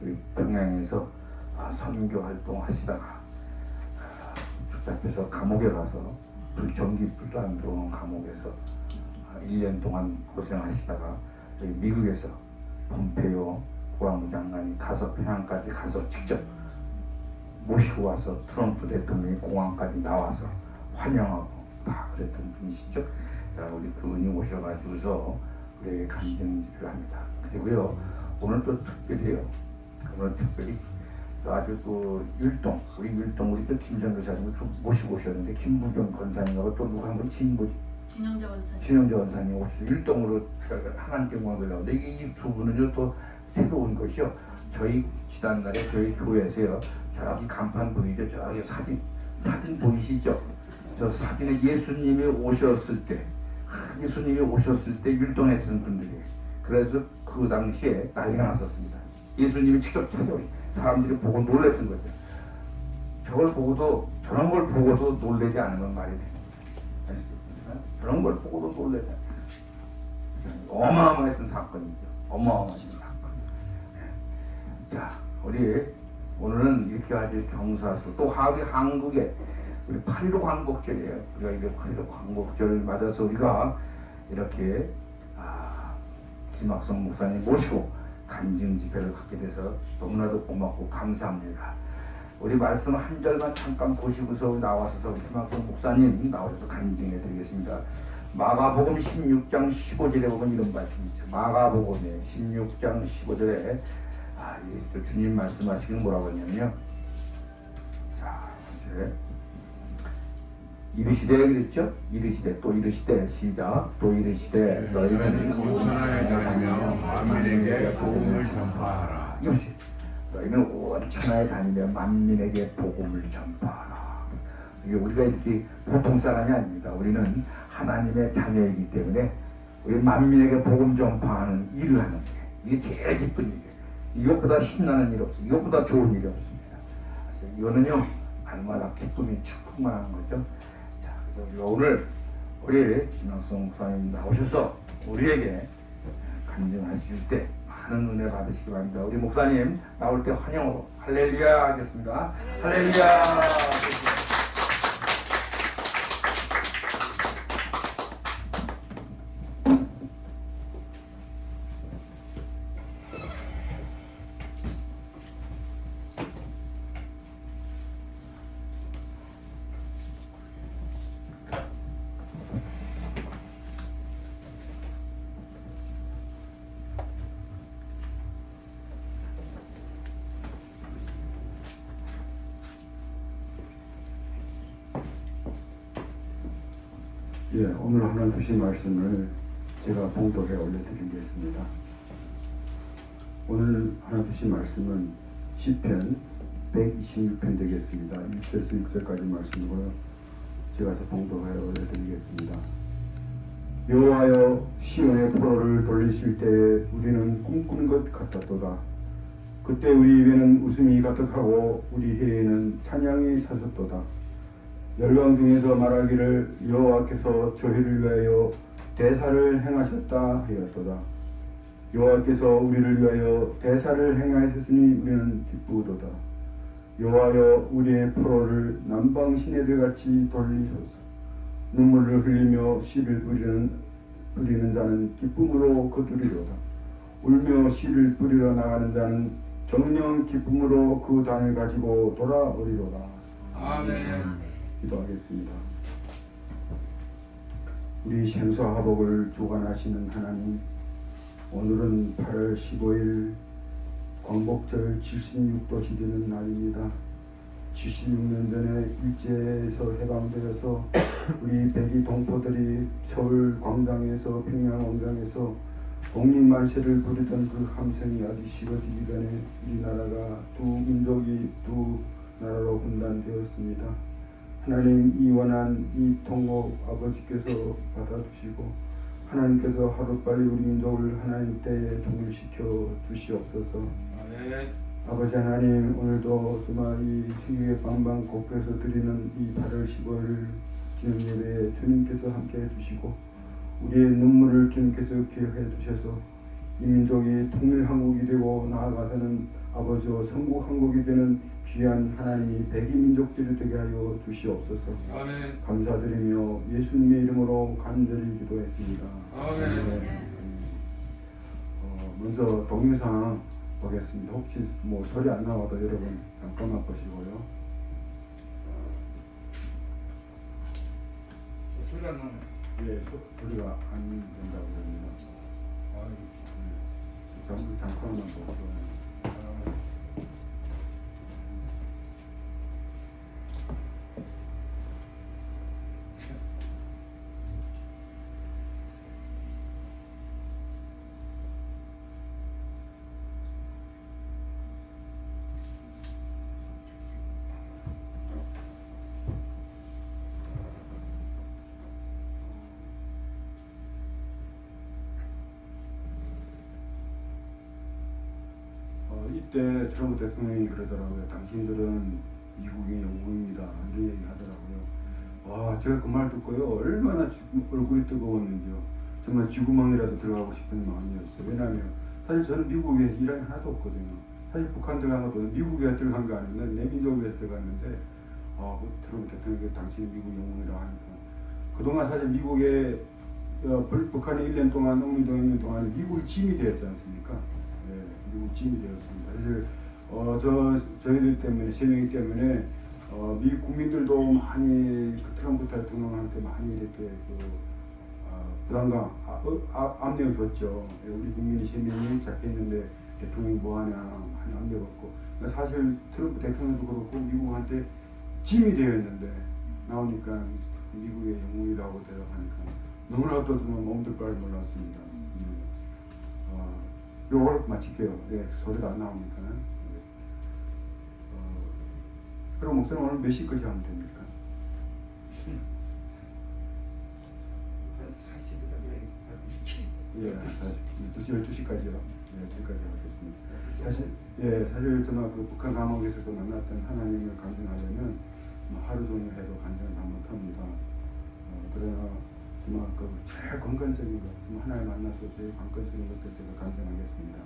우리 평양에서 선교 활동하시다가 붙잡혀서 감옥에 가서 전기불도 안 들어오는 감옥에서 1년 동안 고생하시다가 여기 미국에서 폼페이오 국방부장관이 가서 평양까지 가서 직접 모시고 와서 트럼프 대통령이 공항까지 나와서 환영하고 다 그랬던 분이시죠. 자, 우리 그분이 오셔가지고서 우리에게 간증 집회를 합니다. 그리고요, 오늘 또 특별히요, 오늘 특별히 아주 그 율동, 우리 율동, 우리 또 김전 교사님을 좀 모시고 오셨는데, 김부경 권사님하고 또 누가 한번 진영자 원사님. 진영자 원사님 오셔서 율동으로 하나님께 영광을 돌려고. 이 두 분은요, 또 새로운 것이요. 저희 지난날에 저희 교회에서요, 저기 간판 보이죠? 저기 사진 보이시죠? 저 사진에 예수님이 오셨을 때 율동했던 분들이에요. 그래서 그 당시에 난리가 났었습니다. 예수님이 직접 찾아오니 사람들이 보고 놀랬던 거죠. 저런 걸 보고도 놀라지 않으면 말이 돼요. 저런 걸 보고도 놀라지 않아요. 어마어마했던 사건이죠. 어마어마했던 사건. 자, 우리 오늘은 이렇게 아주 경사스러워. 또 우리 한국에 우리 8.15 광복절이에요. 우리가 이게 8.15 광복절 맞아서 우리가 이렇게 김학성 목사님 모시고 간증 집회를 갖게 돼서 너무나도 고맙고 감사합니다. 우리 말씀 한 절만 잠깐 보시고서 나와서 우리 김학성 목사님 나오셔서 간증해 드리겠습니다. 마가복음 16장 15절에 보면 이런 말씀이 있죠. 마가복음의 16장 15절에 주님 말씀하시기는 뭐라고 하냐면요. 자, 이제 이르시되 그랬죠? 이르시되 또 이르시되 시작 또 이르시되 너희는 온 천하에 다니며 만민에게 복음을 전파하라. 이것이 너희는 온 천하에 다니며 만민에게 복음을 전파하라. 이게 우리가 이렇게 보통 사람이 아닙니다. 우리는 하나님의 자녀이기 때문에 우리 만민에게 복음 전파하는 일을 하는 게 이게 제일 기쁜 일이에요. 이것보다 신나는 일 없어요. 이것보다 좋은 일이 없습니다. 그래서 이거는요 날마다 기쁨이 충만한 거죠. 그래서 오늘 우리 김학성 목사님 나오셔서 우리에게 간증하실 때 많은 은혜 받으시기 바랍니다. 우리 목사님 나올 때 환영으로 할렐루야 하겠습니다. 할렐루야. 예, 오늘 하나님 주신 말씀을 제가 봉독에 올려드리겠습니다. 오늘 하나님 주신 말씀은 시편 126편 되겠습니다. 1절에서 6절까지 말씀이고요. 제가 봉독에 올려드리겠습니다. 여호와여 시온의 포로를 돌리실 때에 우리는 꿈꾸는 것 같았도다. 그때 우리 입에는 웃음이 가득하고 우리 혀에는 찬양이 찼었도다. 열방 중에서 말하기를 여호와께서 저희를 위하여 대사를 행하셨다 하였도다. 여호와께서 우리를 위하여 대사를 행하셨으니 우리는 기쁘도다. 여호와여 우리의 포로를 남방 시내들같이 돌리소서. 눈물을 흘리며 씨를 뿌리는 자는 기쁨으로 거두리로다. 울며 씨를 뿌리러 나가는 자는 정령 기쁨으로 그 단을 가지고 돌아오리로다. 아멘. 기도하겠습니다. 우리 생사화복을 주관하시는 하나님, 오늘은 8월 15일 광복절 76도 지르는 날입니다. 76년 전에 일제에서 해방되어서 우리 백이 동포들이 서울 광장에서 평양 광장에서 독립만세를 부르던 그 함성이 아주 식어지기 전에 우리나라가 두 민족이 두 나라로 분단되었습니다. 하나님, 이 원한 이 통곡 아버지께서 받아주시고 하나님께서 하루빨리 우리 민족을 하나님 때에 통일시켜 주시옵소서. 아멘. 아버지 하나님, 오늘도 정말 이 세계 방방 곳곳에서 드리는 이 8월 15일 기념 예배에 주님께서 함께 해주시고 우리의 눈물을 주님께서 기억해 주셔서 이 민족이 통일한국이 되고 나아가서는 아버지여 천국 한국이 되는 귀한 하나님이 백이민족들이 되게 하여 주시옵소서. 아멘. 감사드리며 예수님의 이름으로 간절히 기도했습니다. 아멘. 먼저 동영상 보겠습니다. 혹시 뭐 소리 안 나와도 여러분 잠깐만 보시고요. 소리가 안 나네. 예, 소리가 안 된다고 합니다. 잠깐만 보시고요. 이때 트럼프 대통령이 그러더라고요. 당신들은 미국의 영웅입니다. 이런 얘기 하더라고요. 와, 제가 그 말 듣고요. 얼마나 얼굴이 뜨거웠는지요. 정말 쥐구멍이라도 들어가고 싶은 마음이었어요. 왜냐하면 사실 저는 미국에 일한이 하나도 없거든요. 사실 북한 들어간 것도 미국에 들어간 거 아닌데 내 민족을 위해서 들어갔는데 그 트럼프 대통령이 당신이 미국 영웅이라 하니까 그동안 사실 미국에 북한이 1년 동안 농민동 1년 동안 미국이 짐이 되었지 않습니까? 네, 미국 짐이 되었습니다. 사실 저희들 때문에 세 명이 때문에 미국 국민들도 많이 그 트럼프 대통령한테 많이 이렇게 부담감, 압력을 줬죠. 우리 국민이 세 명이 잡혀있는데 대통령이 뭐하냐 많이 압력을 받고 사실 트럼프 대통령도 그렇고 미국한테 짐이 되어 있는데 나오니까 미국의 영웅이라고 대답하니까 너무나도 정말 몸둘 바를 몰랐습니다. 요걸 마칠게요. 네, 소리가 안 나오니까. 그럼 목사님 오늘 몇 시까지 하면 됩니까? 예, 12시까지요. 네, 2시까지 하겠습니다. 사실 정말 그 북한 감옥에서도 만났던 하나님을 간증하려면 하루 종일 해도 간증을 다 못합니다. 그러나 정말 그 제일 건강적인 것, 정말 하나님 만나서 제일 관건적인 것들 제가 간증하겠습니다.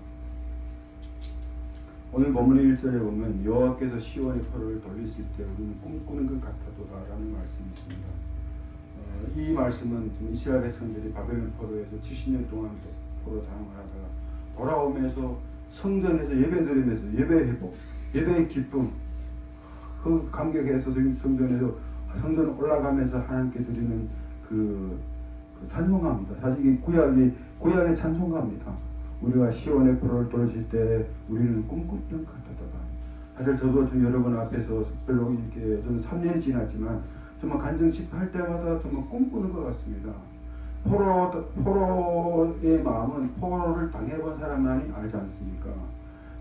오늘 본문 1절에 보면 여호와께서 시온의 포로를 돌리실 때 우리는 꿈꾸는 것 같아도다라는 말씀이 있습니다. 이 말씀은 좀 이스라엘 백성들이 바벨론 포로에서 70년 동안 포로 당을 하다가 돌아오면서 성전에서 예배드리면서 예배 회복, 예배의 기쁨, 그 감격해서 성전에서 성전 올라가면서 하나님께 드리는 그 찬송가입니다. 사실 이게 구약의 찬송가입니다. 우리가 시온의 포로를 돌리실 때 우리는 꿈꾸는 것 같다다. 사실 저도 지금 여러분 앞에서 별로 이렇게 저는 3년이 지났지만 정말 간증 집회할 때마다 정말 꿈꾸는 것 같습니다. 포로의 마음은 포로를 당해본 사람만이 알지 않습니까?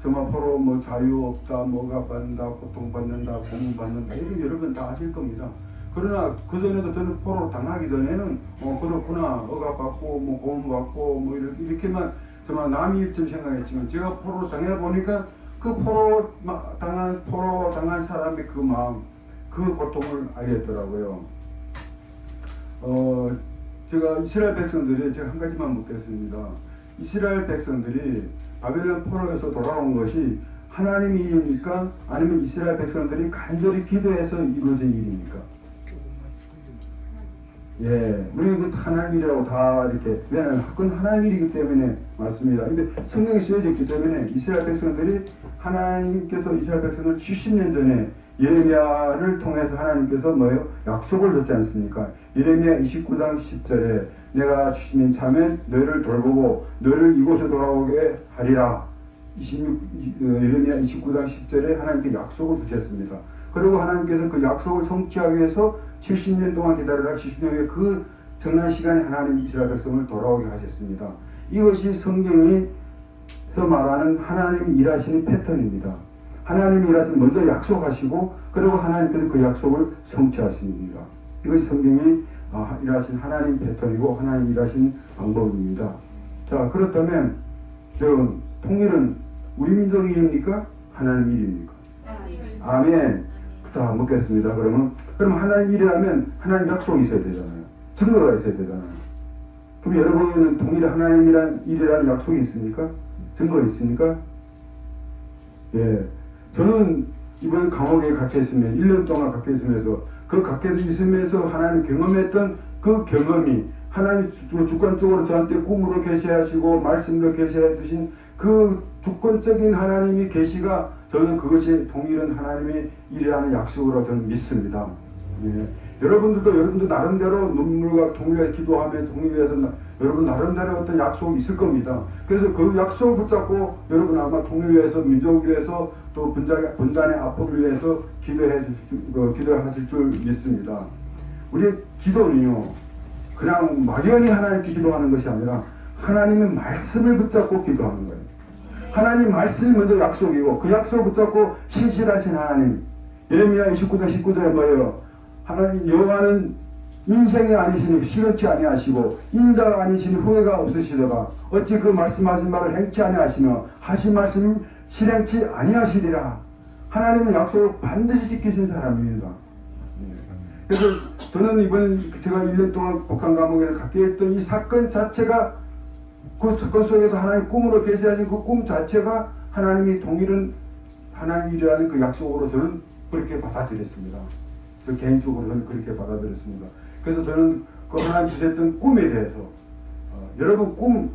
정말 포로 뭐 자유 없다, 뭐가 받는다, 고통받는다, 고문받는다 이런 여러분 다 아실 겁니다. 그러나 그 전에도 저는 포로 당하기 전에는 그렇구나, 억압받고 뭐 고문받고 뭐 이렇게만 정말 남이 일점 생각했지만 제가 포로 당해보니까 그 포로 당한 사람의 그 마음, 그 고통을 알겠더라고요. 제가 이스라엘 백성들이 제가 한 가지만 묻겠습니다. 이스라엘 백성들이 바벨론 포로에서 돌아온 것이 하나님의 일입니까? 아니면 이스라엘 백성들이 간절히 기도해서 이루어진 일입니까? 예, 우리는 그 하나님이라고 다 이렇게, 왜냐하면 그건 하나님 일이기 때문에 맞습니다. 근데 성경에 쓰여져 있기 때문에 이스라엘 백성들이 하나님께서 이스라엘 백성을 70년 전에 예레미야를 통해서 하나님께서 뭐예요? 약속을 줬지 않습니까? 예레미야 29장 10절에 내가 주시는 차면 너희를 돌보고 너희를 이곳에 돌아오게 하리라. 예레미야 29장 10절에 하나님께 약속을 주셨습니다. 그리고 하나님께서 그 약속을 성취하기 위해서 70년 동안 기다리다가 70년 후에 그 정한 시간에 하나님 이스라엘 백성을 돌아오게 하셨습니다. 이것이 성경에서 말하는 하나님이 일하시는 패턴입니다. 하나님이 일하시는 먼저 약속하시고 그리고 하나님께서 그 약속을 성취하십니다. 이것이 성경이 일하신 하나님 패턴이고 하나님 일하신 방법입니다. 자, 그렇다면 여러분, 통일은 우리 민족 일입니까? 하나님 일입니까? 아멘. 자, 묻겠습니다. 그럼 하나님 일이라면 하나님 약속이 있어야 되잖아요. 증거가 있어야 되잖아요. 그럼 여러분에게는 통일이 하나님이란 일이라는 약속이 있습니까? 증거가 있습니까? 예, 저는 이번 감옥에 갇혀 있으면 1년 동안 갇혀 있으면서 그 갇혀 있으면서 하나님 경험했던 그 경험이 하나님 주권적으로 저한테 꿈으로 계시하시고 말씀으로 계시해 주신 그 주권적인 하나님의 계시가 저는 그것이 동일한 하나님의 일이라는 약속으로 저는 믿습니다. 예. 여러분도 나름대로 눈물과 통일에 기도하면서 통일해서 여러분 나름대로 어떤 약속이 있을 겁니다. 그래서 그 약속을 붙잡고 여러분 아마 통일을 위해서 민족을 위해서 또 분단의 앞으로 위해서 기도하실 줄 믿습니다. 우리 기도는요 그냥 막연히 하나님께 기도하는 것이 아니라 하나님의 말씀을 붙잡고 기도하는 거예요. 하나님 말씀이 먼저 약속이고 그 약속을 붙잡고 신실하신 하나님. 예레미야 29장 19절에 뭐예요? 하나님 여호와는 인생이 아니시니 시건치 아니하시고 인자가 아니시니 후회가 없으시다가 어찌 그 말씀하신 말을 행치 아니하시며 하신 말씀을 실행치 아니하시리라. 하나님의 약속을 반드시 지키신 사람입니다. 그래서 저는 이번 제가 1년 동안 북한 감옥에서 갖게 했던 이 사건 자체가 그 사건 속에서 하나님 꿈으로 계시하신 그 꿈 자체가 하나님이 동일한 하나님이라는 그 약속으로 저는 그렇게 받아들였습니다. 저 개인적으로는 그렇게 받아들였습니다. 그래서 저는 그 하나님 주셨던 꿈에 대해서 여러분 꿈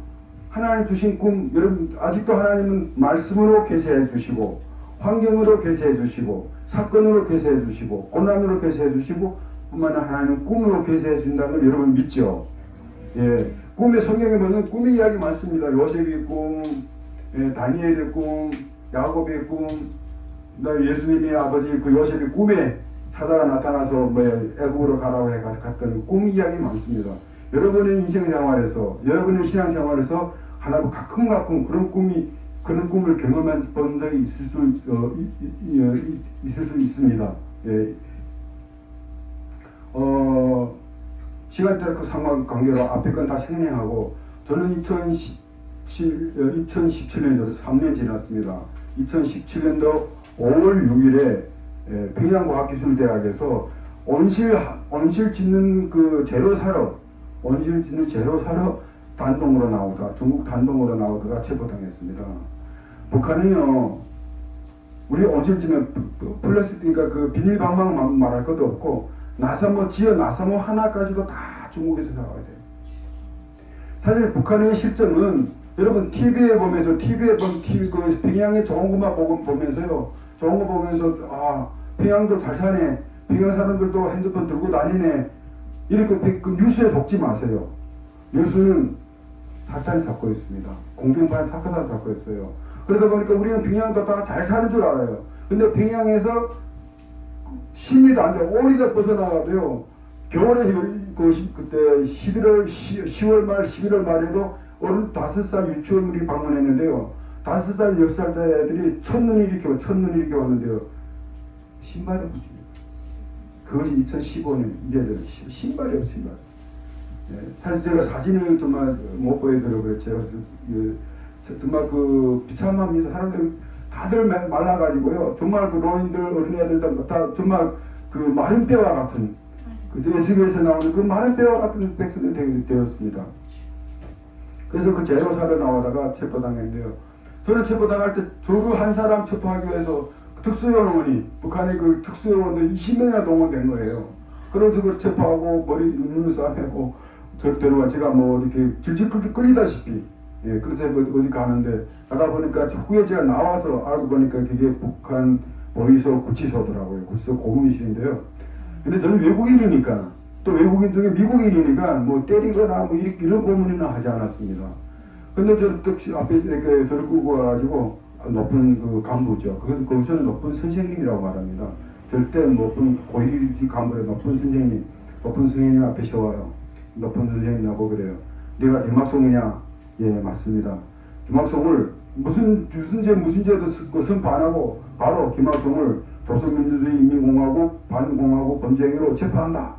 하나님 주신 꿈 여러분 아직도 하나님은 말씀으로 계시해 주시고 환경으로 계시해 주시고 사건으로 계시해 주시고 고난으로 계시해 주시고 뿐만 아니라 하나님은 꿈으로 계시해 준다는 걸 여러분 믿죠? 예, 꿈의 성경에 보면 꿈의 이야기 많습니다. 요셉의 꿈, 예, 다니엘의 꿈, 야곱의 꿈, 예수님의 아버지 그 요셉의 꿈에 사자가 나타나서 애국으로 가라고 해 갔던 꿈 이야기 많습니다. 여러분의 인생 생활에서 여러분의 신앙 생활에서 하나로 가끔 그런 꿈을 경험한 적이 있을 수 있습니다. 예. 시간대와 그 상관 관계로 앞에 건 다 생략하고 저는 2017년도 3년 지났습니다. 2017년도 5월 6일에 평양과학기술대학에서 온실 짓는 그 재료 사러 단동으로 나오다 중국 단동으로 나오다가 체포당했습니다. 북한은요 우리 온실 짓는 플라스틱이니까 그 비닐방망 말할 것도 없고 나사모 하나까지도 다 중국에서 나와야 돼요. 사실 북한의 실정은 여러분 TV에 보면서 그 평양의 좋은 것만 보면서요 좋은 거 보면서 아 평양도 잘 사네 평양 사람들도 핸드폰 들고 다니네 이렇게 그 뉴스에 속지 마세요. 뉴스는 사탄이 잡고 있습니다. 공중파의 사탄이 잡고 있어요. 그러다 보니까 우리는 평양도 다 잘 사는 줄 알아요. 근데 평양에서 신이도 안 돼. 오리도 벗어나가도요. 겨울에 그때 10월 말 11월 말에도 어른 5살 유치원 우리 방문했는데요. 5살 6살짜리 애들이 첫눈이 이렇게 왔는데요. 신발이 없습니다. 그것이 2015년 이제는 신발이 없습니다. 네. 사실 제가 사진을 정말 못 보여드려요. 제가 정말 그 비참합니다. 사람들 다들 말라가지고요. 정말 그 노인들 어린애들 다 정말 그 마른 뼈와 같은 그 SBS에 나오는 그 마른 뼈와 같은 백성들이 되었습니다. 그래서 그 재료 사러 나오다가 체포당했는데요. 저는 체포당할 때 저도 한 사람 체포하기 위해서 특수요원이 북한의 그 특수요원들 20명이나 동원된 거예요. 그래서 그걸 체포하고 머리 눈을 싸매고 절대로 제가 뭐 이렇게 질질 끌리다시피 예, 그래서 어디 가는데 가다 보니까 후에 제가 나와서 알고 보니까 그게 북한 보위소 구치소더라고요. 구치소 고문실인데요. 근데 저는 외국인이니까 또 외국인 중에 미국인이니까 뭐 때리거나 뭐 이런 고문은 하지 않았습니다. 근데 저 앞에 이렇게 저를 끌고 와가지고 높은 그 간부죠. 거기서는 높은 선생님이라고 말합니다. 절대 높은 고위 간부의 높은 선생님, 높은 선생님 앞에 세워요. 높은 선생님이라고 그래요. 네가 김학송이냐? 예, 맞습니다. 김학송을 무슨 죄도 선포 안 하고 바로 김학송을 조선민주주의 인민공화국 반공화국 범죄행위로 체포한다.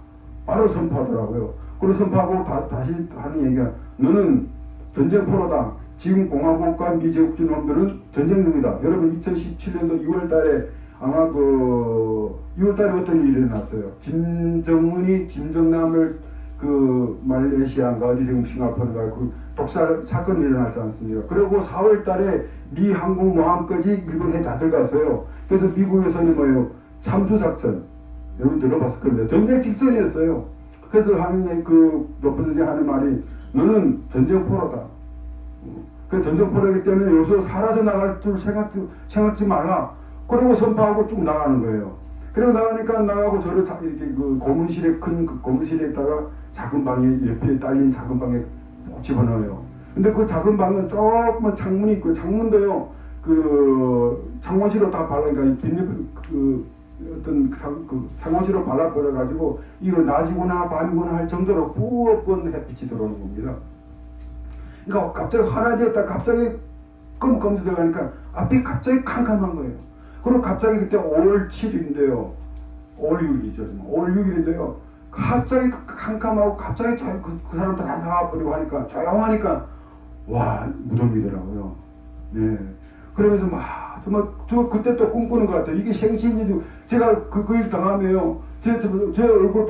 바로 선포하더라고요. 그리고 선포하고 다시 하는 얘기가 너는 전쟁 포로다. 지금 공화국과 미제국주의 놈들은 전쟁 중이다. 여러분 2017년도 2월달에 아마 그 2월달에 어떤 일이 일어났어요. 김정은이 김정남을 그 말레이시아인가 어디 지금 싱가포르인가 그 독살 사건이 일어났지 않습니까? 그리고 4월달에 미 항공모함까지 일본에 다 들어갔어요. 그래서 미국에서는 뭐예요? 참수작전. 여러분 들어봤을 겁니다. 전쟁 직전이었어요. 그래서 하는 높은 선생이 하는 말이 너는 전쟁포로다. 그 전쟁포로이기 때문에 여기서 살아서 나갈 줄 생각지 말라. 그리고 선포하고 쭉 나가는 거예요. 그리고 나가니까 나가고 저를 이렇게 그 고문실에 큰 그 고문실에다가 작은 방에 옆에 딸린 작은 방에 집어넣어요. 근데 그 작은 방은 조그만 창문이 있고 창문도요 그 창문시로 다 발라니까 비닐 창문시로 발라버려 가지고 이거 낮이구나 밤이구나 할 정도로 부엌은 햇빛이 들어오는 겁니다. 그러니까 갑자기 하나 되었다 갑자기 껌껌 들어가니까 앞이 갑자기 캄캄한 거예요. 그리고 갑자기 그때 5월 7일인데요. 5월 6일이죠. 5월 6일인데요. 갑자기 캄캄하고 갑자기 그 사람들 다 나와버리고 하니까 조용하니까 와 무덤이더라고요. 네. 그러면서 막 정말 저 그때 또 꿈꾸는 것 같아요. 이게 생신이도 제가 그 일 당하면요. 제 얼굴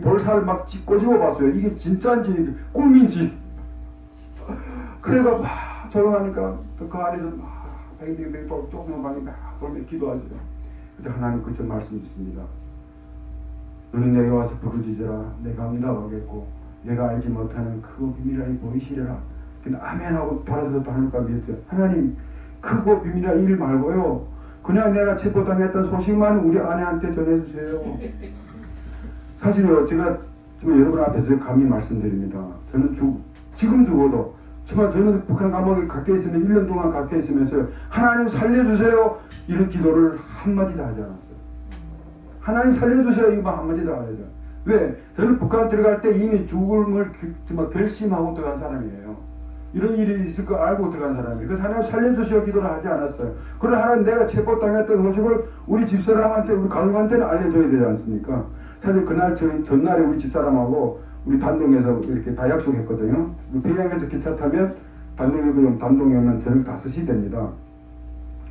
볼살 막 꼬집어 봤어요. 이게 진짜인지 꿈인지. 그래가 막 조용하니까 그 안에서 막 뱅뱅뱅 조그만 방에 막 돌며 기도하죠. 그때 하나님 그저 말씀 있습니다. 너는 내게 와서 부르짖으라. 내가 응답하겠고 내가 알지 못하는 크고 비밀하니 보이시리라. 근데 아멘하고 돌아서서 하나님과 믿었죠. 하나님 크고 비밀한 일 말고요. 그냥 내가 체포당했던 소식만 우리 아내한테 전해주세요. 사실요 제가 지금 여러분 앞에서 감히 말씀드립니다. 저는 지금 죽어도 정말 저는 북한 감옥에 갇혀 있으면 1년 동안 갇혀 있으면서 하나님 살려주세요 이런 기도를 한마디도 하지 않았어요. 하나님 살려주세요 이거 한마디도 안 하죠. 왜? 저는 북한 들어갈 때 이미 죽음을 정말 결심하고 들어간 사람이에요. 이런 일이 있을 거 알고 들어간 사람이에요. 그래서 하나님 살려주세요 기도를 하지 않았어요. 그러나 하나님 내가 체포당했던 소식을 우리 집사람한테 우리 가족한테는 알려줘야 되지 않습니까? 사실 그날 전날에 우리 집사람하고 우리 단동에서 이렇게 다 약속했거든요. 평양에서 기차 타면 단동에 오면 저녁 5시 됩니다.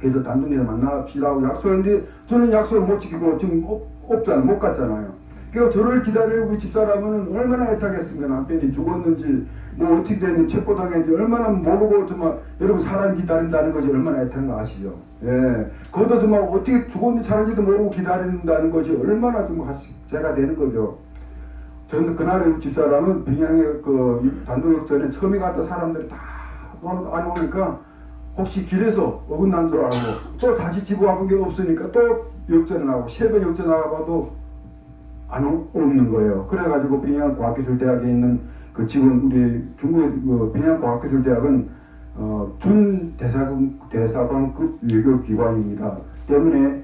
그래서 단동에서 만납시다 하고 약속했는데 저는 약속을 못 지키고 지금 없잖아요. 못 갔잖아요. 그러니까 저를 기다릴 우리 집사람은 얼마나 애타겠습니까? 남편이 죽었는지 뭐 어떻게 됐는지 체포당했는지 얼마나 모르고 정말 여러분 사람 기다린다는 것이 얼마나 애타는 거 아시죠? 예. 그것도 정말 어떻게 죽었는지 살았는지도 모르고 기다린다는 것이 얼마나 좀 제가 되는 거죠. 저는 그날의 집사람은 평양에 그 단독역 전에 처음에 갔던 사람들이 다 안 오니까 혹시 길에서 어긋난 줄 알고 또 다시 집에 와본 게 없으니까 또 역전 나가고 새벽 역전 나가봐도 안 오는 거예요. 그래가지고 평양과학기술대학에 있는 그 지금 우리 중국의 그 평양과학기술대학은 준 대사관급 외교기관입니다. 때문에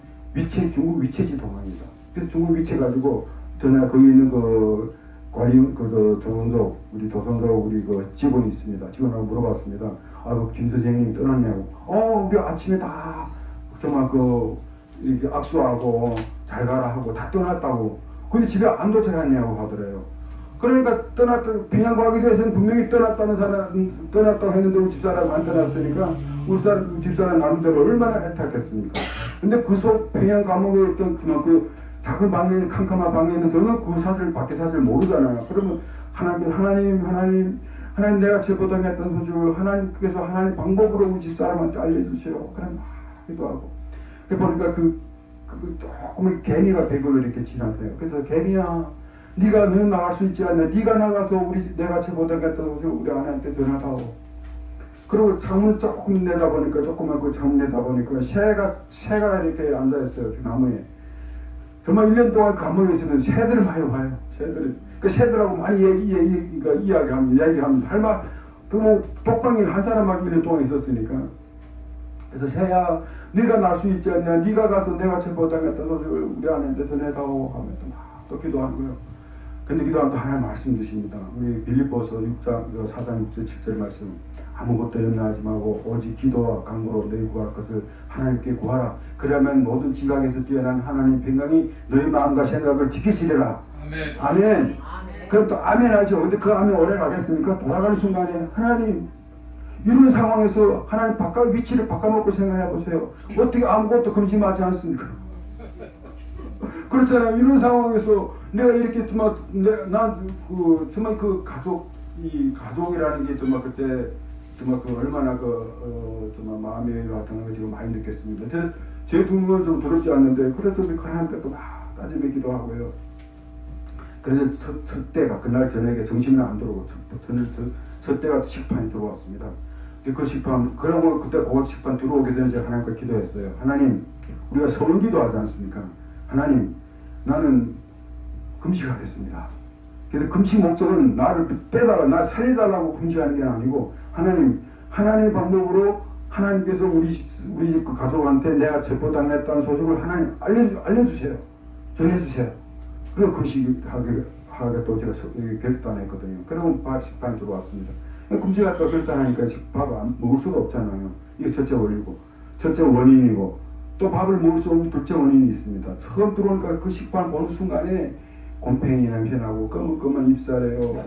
중국 위체지 동아입니다. 그래서 중국 위체 가지고 전에 거기 있는 그 관리 조선족 우리 그 직원이 있습니다. 직원하고 물어봤습니다. 김 선생님 떠났냐고. 우리 아침에 다 정말 이렇게 악수하고 잘 가라 하고 다 떠났다고. 근데 집에 안 도착했냐고 하더래요. 그러니까 평양과학에 대해서는 분명히 떠났다고 했는데 우리 집사람 안 떠났으니까 우리 집사람 나름대로 얼마나 애타겠습니까? 근데 평양 감옥에 있던 그 작은 방에 있는 캄캄한 방에 있는 저는 그 사실 밖에 사실 모르잖아요. 그러면 하나님 내가 체포당했던 소식을 하나님께서 하나님 방법으로 우리 집사람한테 알려주세요. 그럼 막 기도하고. 그러니까 조금 개미가 배고를 이렇게 지나세요. 그래서 개미야, 너는 나갈 수 있지 않냐? 네가 나가서 내가 체포당했던 소식을 우리 아내한테 전하다오. 그리고 창문 조금 내다보니까 조그만 그 창문 내다보니까 새가 이렇게 앉아있어요. 나무에. 정말 1년 동안 감옥에 있으면 새들을 많이 와요. 그 새들하고 많이 얘기하면 할말 독방에 한 사람하고 1년 동안 있었으니까. 그래서 새야, 네가 날 수 있지 않냐? 네가 가서 내가 체포당했던 소식을 우리 아내한테 전해다오 하면 또 기도하는 거예요. 근데 기도하면 또 하나님 말씀 주십니다. 우리 빌립보서 4장 6절 7절 말씀. 아무것도 염려하지 말고 오직 기도와 간구로 너희 구할 것을 하나님께 구하라. 그러면 모든 지각에서 뛰어난 하나님 평강이 너희 마음과 생각을 지키시리라. 아멘. 그럼 또 아멘 하죠. 근데 그 아멘 오래 가겠습니까? 돌아가는 순간에 하나님 이런 상황에서 하나님 위치를 바꿔놓고 생각해 보세요. 어떻게 아무것도 근심하지 않습니까? 그렇잖아요. 이런 상황에서 내가 이렇게 정말 그 가족이라는 게 정말 그때 정말 그 얼마나 정말 마음의 같은 걸 지금 많이 느꼈습니다. 제 주문은 좀 두렵지 않는데 그래도 하나님께 또 막 따지매기도 하고요. 그래서 첫 때가 그날 저녁에 정신이 안 들어오고 첫 때가 식판이 들어왔습니다. 그 식판 그러고 그때 그 식판 들어오게 되면 제가 하나님께 기도했어요. 하나님, 우리가 서울기도 하지 않습니까? 하나님, 나는 금식하겠습니다. 그래서 금식 목적은 나를 빼달라, 나 살려달라고 금식하는 게 아니고 하나님 방법으로 하나님께서 우리 집 그 가족한테 내가 체포당했다는 소식을 하나님 알려주세요. 전해주세요. 그리고 금식하게 또 제가 결단했거든요. 그러고 식판 들어왔습니다. 금식하다가 결단하니까 밥을 먹을 수가 없잖아요. 이게 첫째 원인이고 또 밥을 먹을 수 없는 둘째 원인이 있습니다. 처음 들어오니까 그 식판 보는 순간에 곰팡이 냄새나고 검은 입살에요.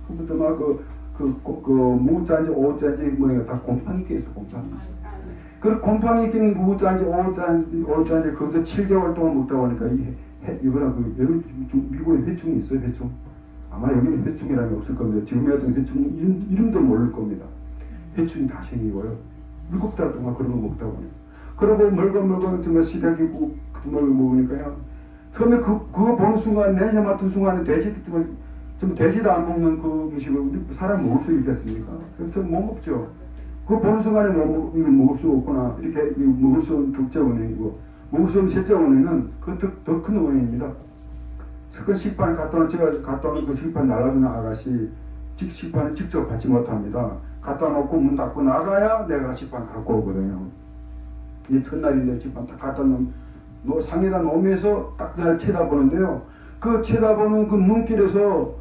그부터 막 무자인지 오자인지 뭐예요. 다 곰팡이 껴있어, 곰팡이. 그 곰팡이 낀 무자인지 오자인지 거기서 7개월 동안 먹다 보니까 이거랑 미국에 회충이 있어요, 회충. 아마 여기는 회충이라는 게 없을 겁니다. 지금 했던 회충 이름도 모를 겁니다. 회충이 다 생기고요. 7달 동안 그런 거 먹다 보니까. 그러고 멀건 정말 시래기국 그걸 먹으니까요. 처음에 그거 보는 순간, 냄새 맡은 순간에 돼지도 안 먹는 그 음식을 우리 사람 먹을 수 있겠습니까? 그래서 못 먹죠. 그거 보는 순간에 이거 먹을 수 없구나. 이렇게 먹을 수 없는 둘째 원인이고, 먹을 수 없는 셋째 원인은 그 더 큰 원인입니다. 그 식판을 제가 갖다 놓은 그 식판 날라주는 아가씨, 식판을 직접 받지 못합니다. 갖다 놓고 문 닫고 나가야 내가 식판 갖고 오거든요. 이 첫날인데 식판 딱 갖다 놓은 상에다 놓으면서 딱 날 쳐다보는데요. 그 쳐다보는 그 눈길에서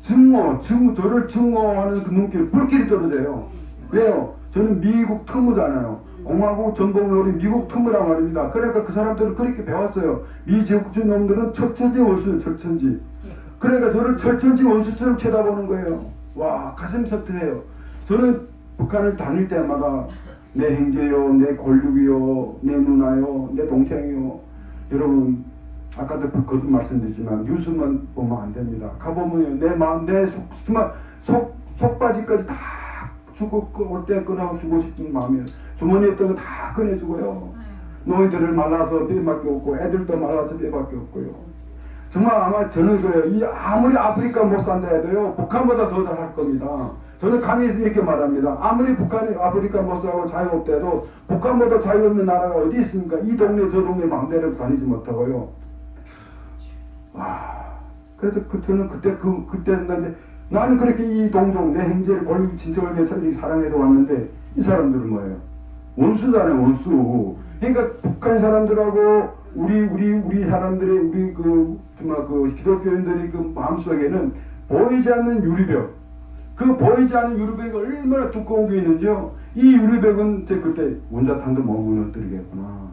저를 증오하는 그 눈길, 불길이 떨어져요. 왜요? 저는 미국 특무잖아요. 공화국 전범을 노린 미국 특무란 말입니다. 그러니까 그 사람들은 그렇게 배웠어요. 미제국주의 놈들은 철천지 원수는 철천지. 그러니까 저를 철천지 원수처럼 쳐다보는 거예요. 와, 가슴 섭트해요. 저는 북한을 다닐 때마다 내 형제요, 내 골육이요, 내 누나요, 내 동생이요. 여러분, 아까도 거듭 말씀드리지만 뉴스만 보면 안 됩니다. 가보면 내 마음, 내 속바지까지 다 주고 올 때 꺼내고 주고 싶은 마음이에요. 주머니에 있던 거 다 꺼내주고요. 노인들을 말라서 뼈밖에 없고 애들도 말라서 뼈밖에 없고요. 정말 아마 저는 그래요. 아무리 아프리카 못 산다 해도요. 북한보다 더 잘할 겁니다. 저는 감히 이렇게 말합니다. 아무리 북한이 아프리카 못 살고 자유 없대도 북한보다 자유 없는 나라가 어디 있습니까? 이 동네 저 동네 마음대로 다니지 못하고요. 와, 그래서 저는 그때 나는 그렇게 이 동종 내 형제를 권력 친척을 위해서 사랑해서 왔는데 이 사람들은 뭐예요? 원수잖아요, 원수. 그러니까 북한 사람들하고 우리 사람들의 우리 정말 기독교인들이 그 마음속에는 보이지 않는 유리벽. 그 보이지 않는 유리벽이 얼마나 두꺼운 게 있는지요. 이 유리벽은 그때 원자탄도 못 무너뜨리겠구나.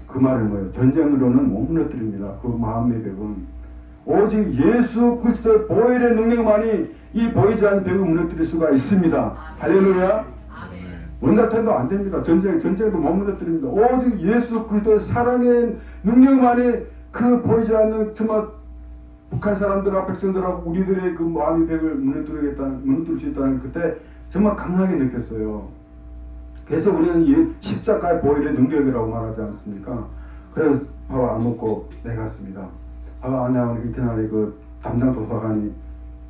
그 말은 뭐예요? 전쟁으로는 못 무너뜨립니다. 그 마음의 벽은. 오직 예수 그리스도의 보혈의 능력만이 이 보이지 않는 벽을 무너뜨릴 수가 있습니다. 할렐루야. 원자탄도 안 됩니다. 전쟁도 못 무너뜨립니다. 오직 예수 그리스도의 사랑의 능력만이 그 보이지 않는 정말 북한 사람들하고 백성들하고 우리들의 그 마음의 벽을 무너뜨릴 수 있다는 그때 정말 강하게 느꼈어요. 그래서 우리는 이 십자가의 보혈의 능력이라고 말하지 않습니까? 그래서 밥 안 먹고 내갔습니다. 밥 안 나오니까 이튿날에 그 담당 조사관이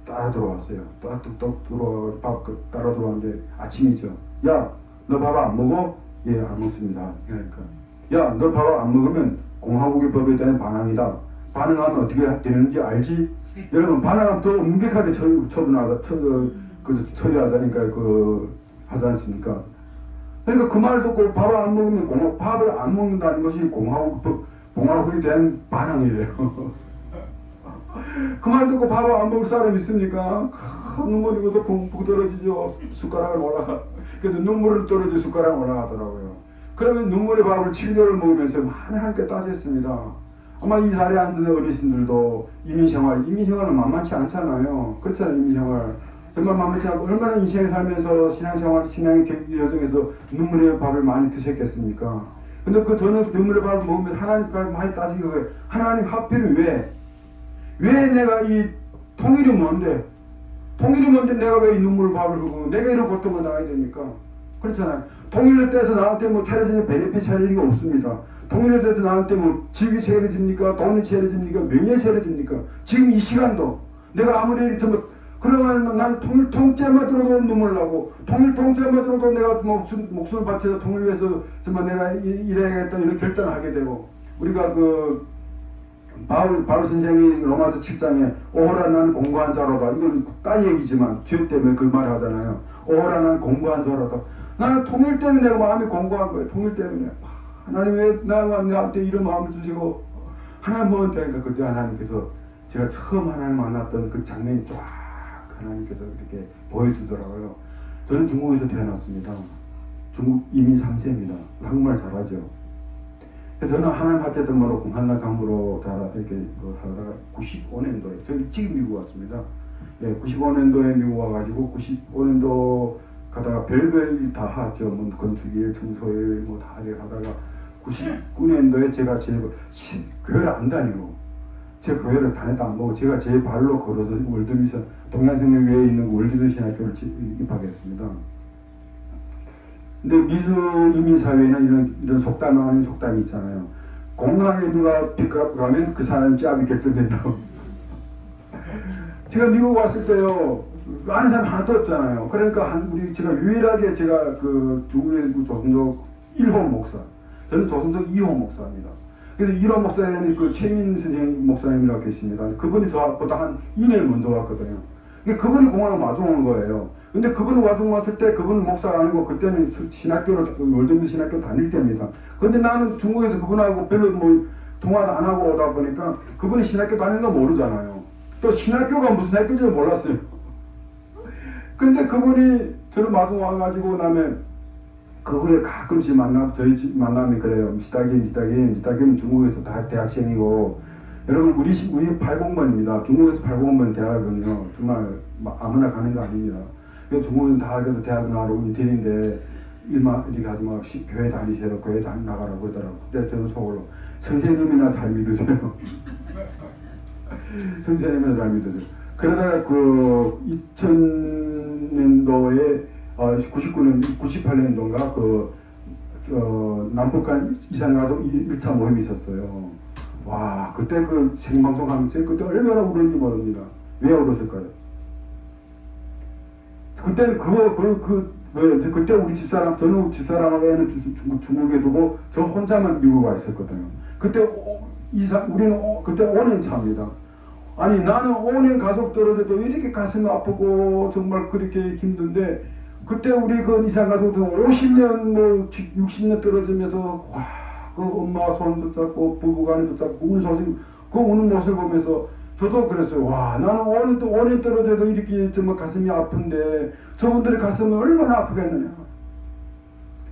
따라 들어왔어요. 뚝뚝 들어와서 따라 들어왔는데 아침이죠. 야, 너 밥 안 먹어? 예, 안 먹습니다. 그러니까 야, 너 밥 안 먹으면 공화국의 법에 대한 반항이다. 반항하면 어떻게 되는지 알지? 여러분, 반항하면 더 엄격하게 처리하자니까 하지 않습니까? 그러니까 그 말 듣고 밥을 안 먹으면 밥을 안 먹는다는 것이 공화국에 대한 반항이래요. 그 말 듣고 밥을 안 먹을 사람 있습니까? 눈물이 고도 붕붕 떨어지죠. 숟가락을 올라가. 그래도 눈물을 떨어지 숟가락을 올라가더라고요. 그러면 눈물의 밥을 7개월 먹으면서 많이 함께 따졌습니다. 아마 이 자리에 앉은 어르신들도 이민생활은 만만치 않잖아요. 그렇잖아요, 이민생활. 정말 만만치 않고 얼마나 인생을 살면서 신앙의 여정에서 눈물의 밥을 많이 드셨겠습니까? 근데 저는 눈물의 밥을 먹으면 하나님과 많이 따지게 거예요. 하나님 하필 왜 내가 이 통일이 뭔데? 통일이 뭔데 내가 왜 이 눈물 밥을 흘고 내가 이런 고통을 당해야 됩니까? 그렇잖아요. 통일에 대해서 나한테 뭐 차려지는 베네핏 차려지는 게 없습니다. 통일에 대해서 나한테 뭐 직위 차려집니까? 돈이 차려집니까? 명예 차려집니까? 지금 이 시간도 내가 아무리 뭐 그러면 난 통일 통째만 들어도 눈물 나고 통일 통째만 들어도 내가 뭐 목숨을 바쳐서 통일 위해서 정말 내가 일해야겠다 이런 결단을 하게 되고 우리가 그 바울 선생이 로마서 7장에 오호라 나는 공부한 자로다 이건 딴 얘기지만 죄 때문에 그 말을 하잖아요. 오호라 나는 공부한 자로다. 나는 통일 때문에 내가 마음이 공부한 거예요. 통일 때문에 하나님 왜 나한테 이런 마음을 주시고 하나님 뭐한테니까 그때 하나님께서 제가 처음 하나님 만났던 그 장면이 쫙 하나님께서 이렇게 보여주더라고요. 저는 중국에서 태어났습니다. 중국 이민 3세입니다. 한국말 잘하죠. 저는 하나님 하태도 모르고 공산당 간부로 이렇게 살다가 95년도에 저는 지금 미국 왔습니다. 예, 95년도에 미국 와가지고 95년도 가다가 별별 다 하죠. 뭐 건축일, 청소일 뭐 다 하다가 99년도에 제가 제 교회를 안 다니고 제 교회를 다녔다 안 보고 제가 제 발로 걸어서 월드미션 동양생명회에 있는 월드미션 신학교를 입학했습니다. 근데 미수 이민사회는 이런 속담 아닌 속담이 있잖아요. 공항에 누가 픽업 가면 그 사람 짭이 결정된다고. 제가 미국 왔을 때요, 아는 사람 하나도 없잖아요. 그러니까 제가 유일하게 제가 그 중국의 조선족 1호 목사, 저는 조선족 2호 목사입니다. 그래서 1호 목사에는 그 최민 선생 목사님이라고 계십니다. 그분이 저보다 한 2년 먼저 왔거든요. 그분이 공항에 마중 온 거예요. 근데 그분 와중 왔을 때 그분은 목사가 아니고 그때는 신학교로 월드미션 신학교 다닐 때입니다. 근데 나는 중국에서 그분하고 별로 뭐 통화도 안 하고 오다 보니까 그분이 신학교 다니는 거 모르잖아요. 또 신학교가 무슨 학교인지 몰랐어요. 근데 그분이 저를 마중 와가지고 그다음에 그 후에 가끔씩 저희 집 만남이 그래요. 미스타김 중국에서 다 대학생이고 여러분 우리 80번입니다. 중국에서 80번 대학은요 정말 아무나 가는 거 아닙니다. 중국은 다 그래도 대학 나가고 인턴인데 일만 이렇게 하지 마. 교회 다니세요. 교회 나가라고 그러더라고. 그때 저는 속으로 선생님이나 잘 믿으세요. 선생님이나 잘 믿으세요. 그러다가 그 2000년도에 99년, 98년도인가 남북한 이산가족 1차 모임이 있었어요. 와, 그때 그 생방송 하면서 그때 얼마나 울었는지 모릅니다. 왜 울었을까요? 그때는 그때 우리 집사람, 저는 집사람하고 애는 중국에 두고 저 혼자만 미국 와 있었거든요. 그때 우리는 그때 5년 차입니다. 아니 나는 5년 가족 떨어져도 이렇게 가슴이 아프고 정말 그렇게 힘든데 그때 우리 그 이산 가족들은 50년 뭐 60년 떨어지면서 와, 그 엄마 손 붙잡고 부부간에 붙잡고 우는 소식 그 우는 모습을 보면서 저도 그랬어요. 와, 나는 5년 떨어져도 이렇게 정말 가슴이 아픈데 저분들의 가슴은 얼마나 아프겠느냐.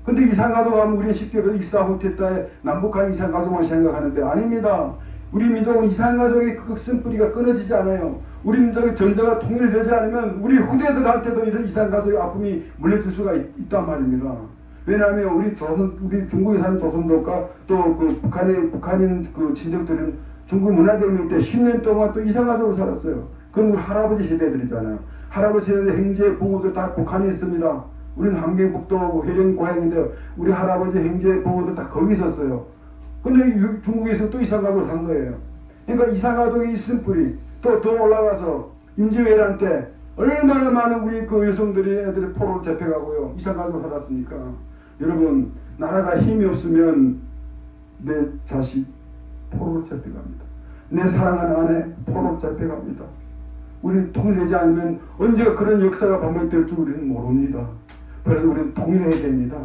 근데 이산가족 하면 우리는 쉽게 그 일사후퇴다에 남북한 이산가족만 생각하는데 아닙니다. 우리 민족은 이산가족의 그 쓴뿌리가 끊어지지 않아요. 우리 민족의 전쟁가 통일되지 않으면 우리 후대들한테도 이런 이산가족의 아픔이 물려줄 수가 있단 말입니다. 왜냐하면 우리 중국에 사는 조선족과 또 그 북한인 그 친척들은 중국 문화대혁명 때 10년 동안 또 이산가족으로 살았어요. 그건 우리 할아버지 세대들이잖아요. 할아버지 세대 형제 부모들 다 북한에 있습니다. 우리는 함경북도 회령이 고향인데 우리 할아버지 형제 부모들 다 거기 있었어요. 근데 중국에서 또 이산가족을 산 거예요. 그러니까 이산가족이 있은 뿌리 또 더 올라가서 임진왜란 때 얼마나 많은 우리 그 여성들이 애들이 포로로 잡혀가고요. 이산가족을 살았으니까. 여러분 나라가 힘이 없으면 내 자식 포로로 잡혀갑니다. 내 사랑하는 아내 포로로 잡혀갑니다. 우리는 통일되지 않으면 언제가 그런 역사가 반복될 줄 우리는 모릅니다. 그래서 우리는 통일해야 됩니다.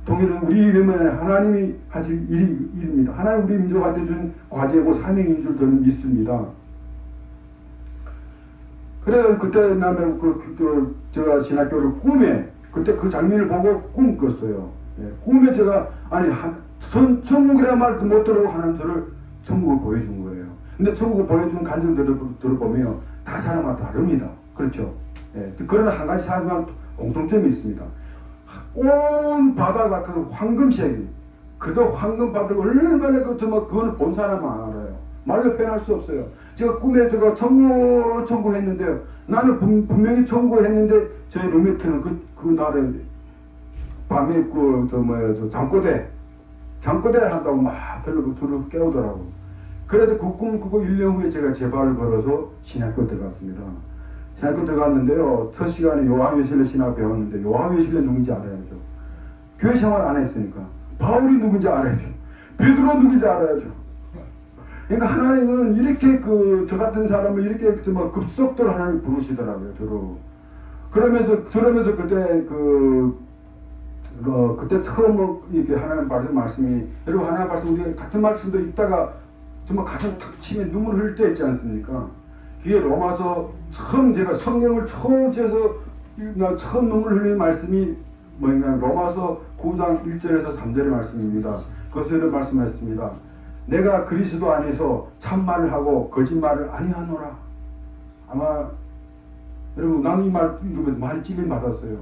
통일은 우리 이름에 하나님이 하실 일입니다. 하나님 우리 민족한테 준 과제고 사명인 줄 저는 믿습니다. 그래서 그때 나면 제가 신학교를 꿈에 그때 그 장면을 보고 꿈 꿨어요. 예, 꿈에 제가 천국이라는 말도 못 들어보고 하는 저를 천국을 보여준 거예요. 근데 천국을 보여준 간증들을 들어보면 다 사람마다 다릅니다. 그렇죠? 예, 그러나 한 가지 사람만 공통점이 있습니다. 온 바다가 그 황금색이 그저 황금 바다가 얼마나 그거는 본 사람만 알아요. 말로 표현할 수 없어요. 제가 꿈에 제가 청구했는데요. 나는 분명히 청구했는데 저희 룸메이트는 그 날에 밤에 저 잠꼬대 한다고 막 들어 깨우더라고. 그래서 그 꿈 꾸고 1년 후에 제가 제 발을 걸어서 신학교 들어갔습니다. 신학교 들어갔는데요. 첫 시간에 요한 웨슬레 신학 배웠는데 요한 웨슬레 누군지 알아야죠. 교회 생활 안 했으니까. 바울이 누군지 알아야죠. 베드로 누군지 알아야죠. 그러니까 하나님은 이렇게 저 같은 사람을 이렇게 정말 급속도로 하나님 부르시더라고요. 그러면서 그때 그때 처음 이렇게 하나님 말씀이 여러분 하나님 말씀 우리 같은 말씀도 읽다가 정말 가슴 탁 치면 눈물 흘릴 때 있지 않습니까? 그게 로마서 제가 성경을 처음 째서 처음 눈물 흘리는 말씀이 뭐인가 로마서 9장 1절에서 3절의 말씀입니다. 그것을 말씀하셨습니다. 내가 그리스도 안에서 참말을 하고 거짓말을 아니하노라. 아마 여러분 나는 이 말 읽으면 많이 찔림 받았어요.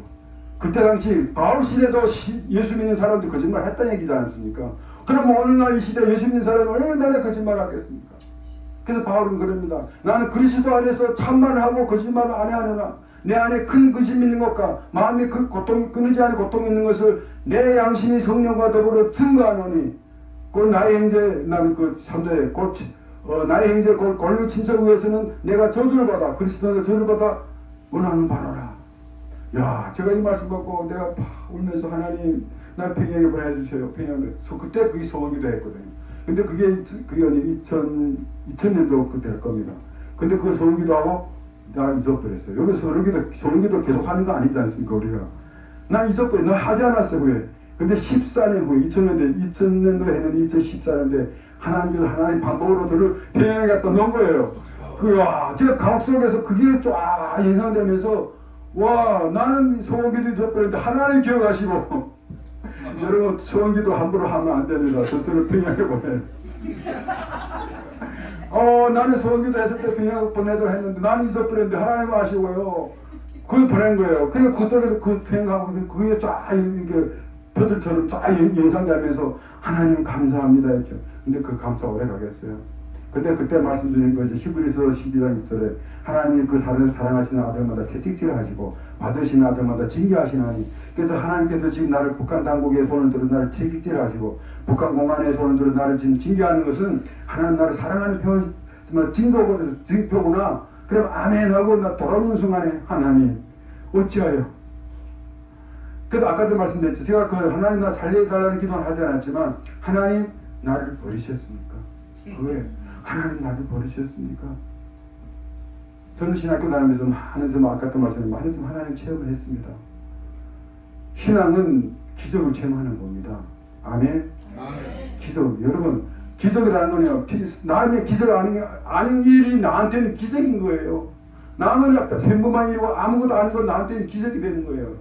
그때 당시 바울 시대도 예수 믿는 사람도 거짓말 했다는 얘기지 않습니까? 그럼 오늘날 이 시대 예수 믿는 사람이 얼마나 거짓말 하겠습니까? 그래서 바울은 그럽니다. 나는 그리스도 안에서 참말을 하고 거짓말을 아니하노라. 내 안에 큰 의심이 있는 것과 마음에 그 고통이 끊이지 않은 고통이 있는 것을 내 양심이 성령과 더불어 증거하노니 곧 나의 형제 나는 그 3절에 곧 나의 형제 곧 권리 친척 위해서는 내가 저주를 받아 그리스도의 저주를 받아 원하는 바로라. 야, 제가 이 말씀 받고 내가 울면서 하나님 날 평양에 보내주세요. 평양에 그때 그게 소원기도 했거든요. 근데 그게 2000년도 그때 할 겁니다. 근데 그 소원기도 하고 나 잊어버렸어요. 여기 소원기도 계속 하는 거 아니지 않습니까 우리가? 난 잊어버려. 나 하지 않았어요 그게. 근데 14년 후에 2000년도에 했는데 2014년도에 하나님 방법으로 저를 평양에 갖다 놓은 거예요. 제가 감옥 속에서 그게 쫙 인상되면서 와 나는 소원기도 잊어버렸는데 하나님 기억하시고 여러분 소원기도 함부로 하면 안 됩니다. 저를 평양에 보내. 나는 소원기도 했을 때 평양 보내도록 했는데 나는 잊어버렸는데 하나님 아시고요. 그걸 보낸 거예요. 그러니까 그쪽에서 그 평양하고 그게 쫙 이렇게 버들처럼 쫙 연상되면서 하나님 감사합니다 했죠. 근데 그 감사 오래 가겠어요. 근데 그때 말씀드린 것이 히브리서 12장 6절에 하나님이 그 사랑하시는 아들마다 채찍질하시고 받으시는 아들마다 징계하시나니 그래서 하나님께서 지금 나를 북한 당국에 손을 들어 나를 채찍질하시고 북한 공안에 손을 들어 나를 지금 징계하는 것은 하나님 나를 사랑하는 표 정말 징표구나. 그럼 아멘 하고 나 돌아오는 순간에 하나님 어찌하여 그래도 아까도 말씀드렸죠. 제가 그 하나님 나 살려달라는 기도는 하지 않았지만 하나님 나를 버리셨습니까? 왜? 하나님 나를 버리셨습니까? 저는 신학교 다니면서 많은 아까도 말씀드린 많은 하나님 체험을 했습니다. 신앙은 기적을 체험하는 겁니다. 아멘? 기적. 여러분 기적이라는 거는요. 남의 기적 아닌 일이 나한테는 기적인 거예요. 남은 평범한 일이고 아무것도 아니고 나한테는 기적이 되는 거예요.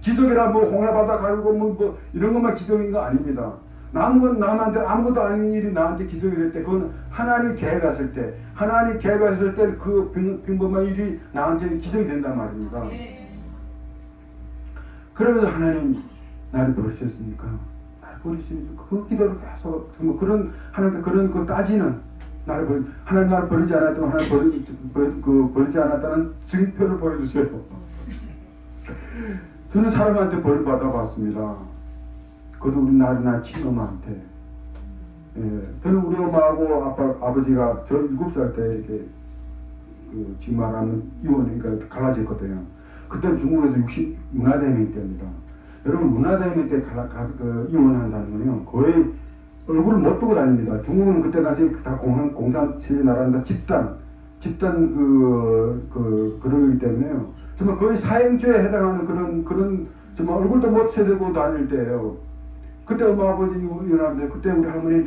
기적이라 홍해바다 가르고 뭐 이런 것만 기적인 거 아닙니다. 남한테 아무것도 아닌 일이 나한테 기적이 될 때 그건 하나님 계획했을 때 하나님 계획했을 때 그 평범한 일이 나한테는 기적이 된단 말입니다. 그러면서 하나님 나를 버리셨습니까? 나를 버리셨습니까? 그 기도를 계속 그런 하나님께 그런 그 따지는 하나님 나를 버리지 않았다면 하나님 버리지 않았다는 증표를 보여주세요. 저는 사람한테 벌을 받아봤습니다. 그것도 우리 나른한 친엄마한테. 저는 우리 엄마하고 아버지가 저 7살 때 이렇게 지금 말하는 이혼이니까 갈라졌거든요. 그때는 중국에서 문화대혁명 때입니다. 여러분 문화대혁명 때 이혼한다는 거는요 거의 얼굴을 못 두고 다닙니다. 중국은 그때 당시 다 공산주의 나라인데 집단 그러기 때문에요. 정말 거의 사형죄에 해당하는 그런 정말 얼굴도 못 세대고 다닐 때예요. 그때 엄마 아버지 이혼하는데 그때 우리 할머니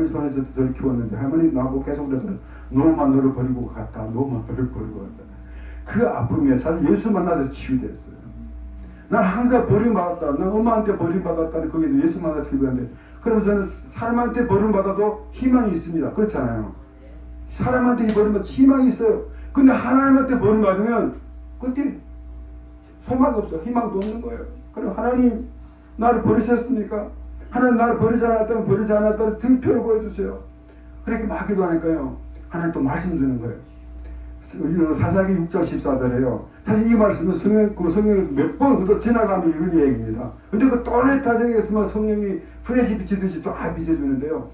손에서 저를 키웠는데 할머니 나보고 계속 그래서 너만 너를 버리고 갔다. 너만 너를 버리고 갔다. 그 아픔에 사실 예수 만나서 치유됐어요. 난 항상 버림받았다. 난 엄마한테 버림받았다는 거기에 예수 만나서 치유됐는데 그러면서 저는 사람한테 버림받아도 희망이 있습니다. 그렇잖아요. 사람한테 버림받아도 희망이 있어요. 근데 하나님한테 버림받으면 그때 소망이 없어. 희망도 없는 거예요. 그럼 하나님 나를 버리셨습니까? 하나님 나를 버리지 않았다면 버리지 않았다는 증표를 보여주세요. 그렇게 막 기도하니까요. 하나님 또 말씀 주는 거예요. 우리는 사사기 6장 14절에요. 사실 이 말씀은 성경에 몇 번 그도 지나가면 이런 얘기입니다. 근데 그 또렷하게 성령이 프레시 비치듯이 쫙 비춰주는데요.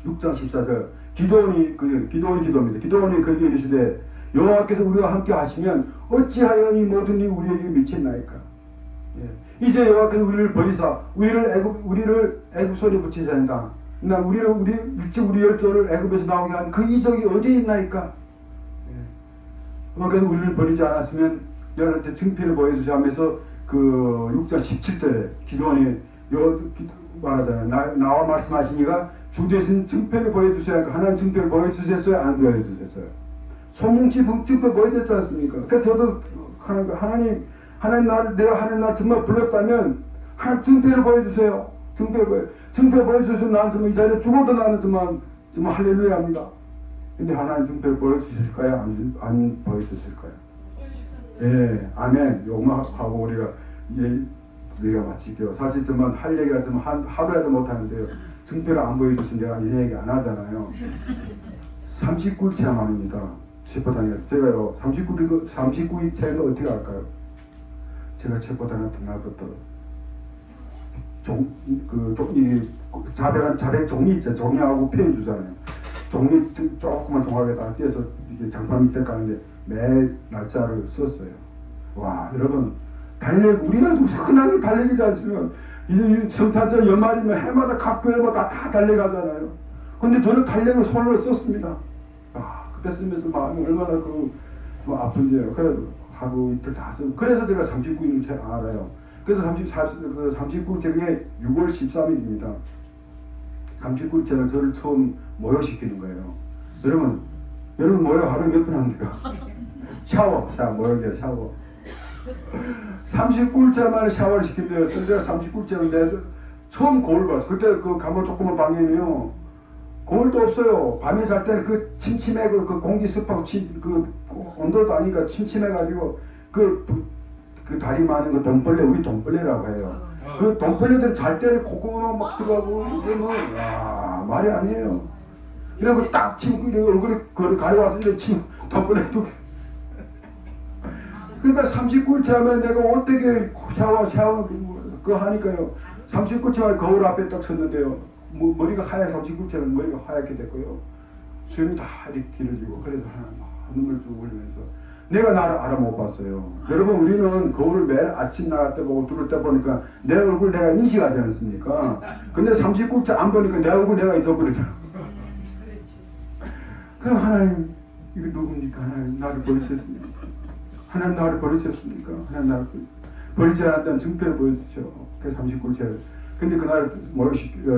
6장 14절. 기도원이 기도입니다. 기도원이 거기에 이르시되 여호와께서 우리와 함께 하시면 어찌하여 이 모든 일이 우리에게 미쳤나이까. 예. 이제 여호와께서 우리를 버리사 우리를 애굽소리에 붙이자 한다. 나 우리 열조를 애굽에서 나오게 한 그 이적이 어디에 있나이까. 그러니까 우리를 버리지 않았으면 너한테 증표를 보여주자 하면서 그 6장 17절에 기도원이 말하잖아요. 나와 말씀하시니가 주 대신 증표를 보여주셔야 하니까 하나님 증표를 보여주셨어요? 안 보여주셨어요? 소뭉치 증표 보여줬지 않습니까? 그러니까 저도 하나님 내가 하나님 날 정말 불렀다면 하나님 증표를 보여주세요. 증표 보여주셔서 나는 정말 이 자리에 죽어도 나는 정말 할렐루야 합니다. 근데 하나님 증표를 보여주실까요? 안 보여주실까요? 예, 아멘. 요것만 하고 우리가 마칠게요. 사실 정말 할 얘기가 좀 하루에도 못하는데요. 증표를 안 보여주신 내가 이 얘기 안 하잖아요. 39일 체험합니다. 체포당해서. 제가요, 39일 체험을 어떻게 할까요? 제가 체포당했던 날부터 자백 종이 있죠. 종이하고 펜 주잖아요. 종이 조그만 종합에다가 떼서 이게 장판 밑에 까는데 매일 날짜를 썼어요. 와, 여러분, 우리는 흔하게 달리기지 않으면 이 성탄절 연말이면 해마다 각 교회마다 다 달려가잖아요. 근데 저는 달력을 손으로 썼습니다. 그때 쓰면서 마음이 얼마나 좀 아픈지요. 그래 하루 이틀 다 쓰고. 그래서 제가 39일 잘 알아요. 그래서 39일째가 6월 13일입니다. 39일째는 저를 처음 모여시키는 거예요. 여러분 모여 하루에 몇 분 합니까? 모여요, 샤워. 39일째 만에 샤워를 시킨대요. 제가 39일째인데 처음 거울 봤어. 그때 그 감옥 조그만 방에는요, 거울도 없어요. 밤에 잘 때는 그 침침해, 그 공기 습하고 그 온도도 아니까 침침해가지고 그 다리 많은 거 돈벌레, 우리 돈벌레라고 해요. 그 돈벌레들 잘 때는 콧구멍 막 들어가고 이러면 말이 아니에요. 이러고 딱 침, 얼굴에 가려와서 이렇게 돈벌레도. 그러니까 39일째 하면 내가 어떻게 샤워 그거 하니까요. 39일째 만에 거울 앞에 딱 섰는데요. 머리가 39일째는 머리가 하얗게 됐고요. 수염이 다 이렇게 길어지고, 그래서 눈물 쭉 흘리면서 내가 나를 알아 못 봤어요. 여러분, 우리는 거울을 매일 아침 나갈 때 보고 들을 때 보니까 내 얼굴 내가 인식하지 않습니까? 근데 39일째 안 보니까 내 얼굴 내가 잊어버리더라고요. 그럼 하나님, 이거 누굽니까? 하나님 나를 버리셨습니까? 하나님 나를 버리셨습니까? 하나님 나를 버리지 않았다는 증표를 보여주죠. 그래서 39일째. 근데 그날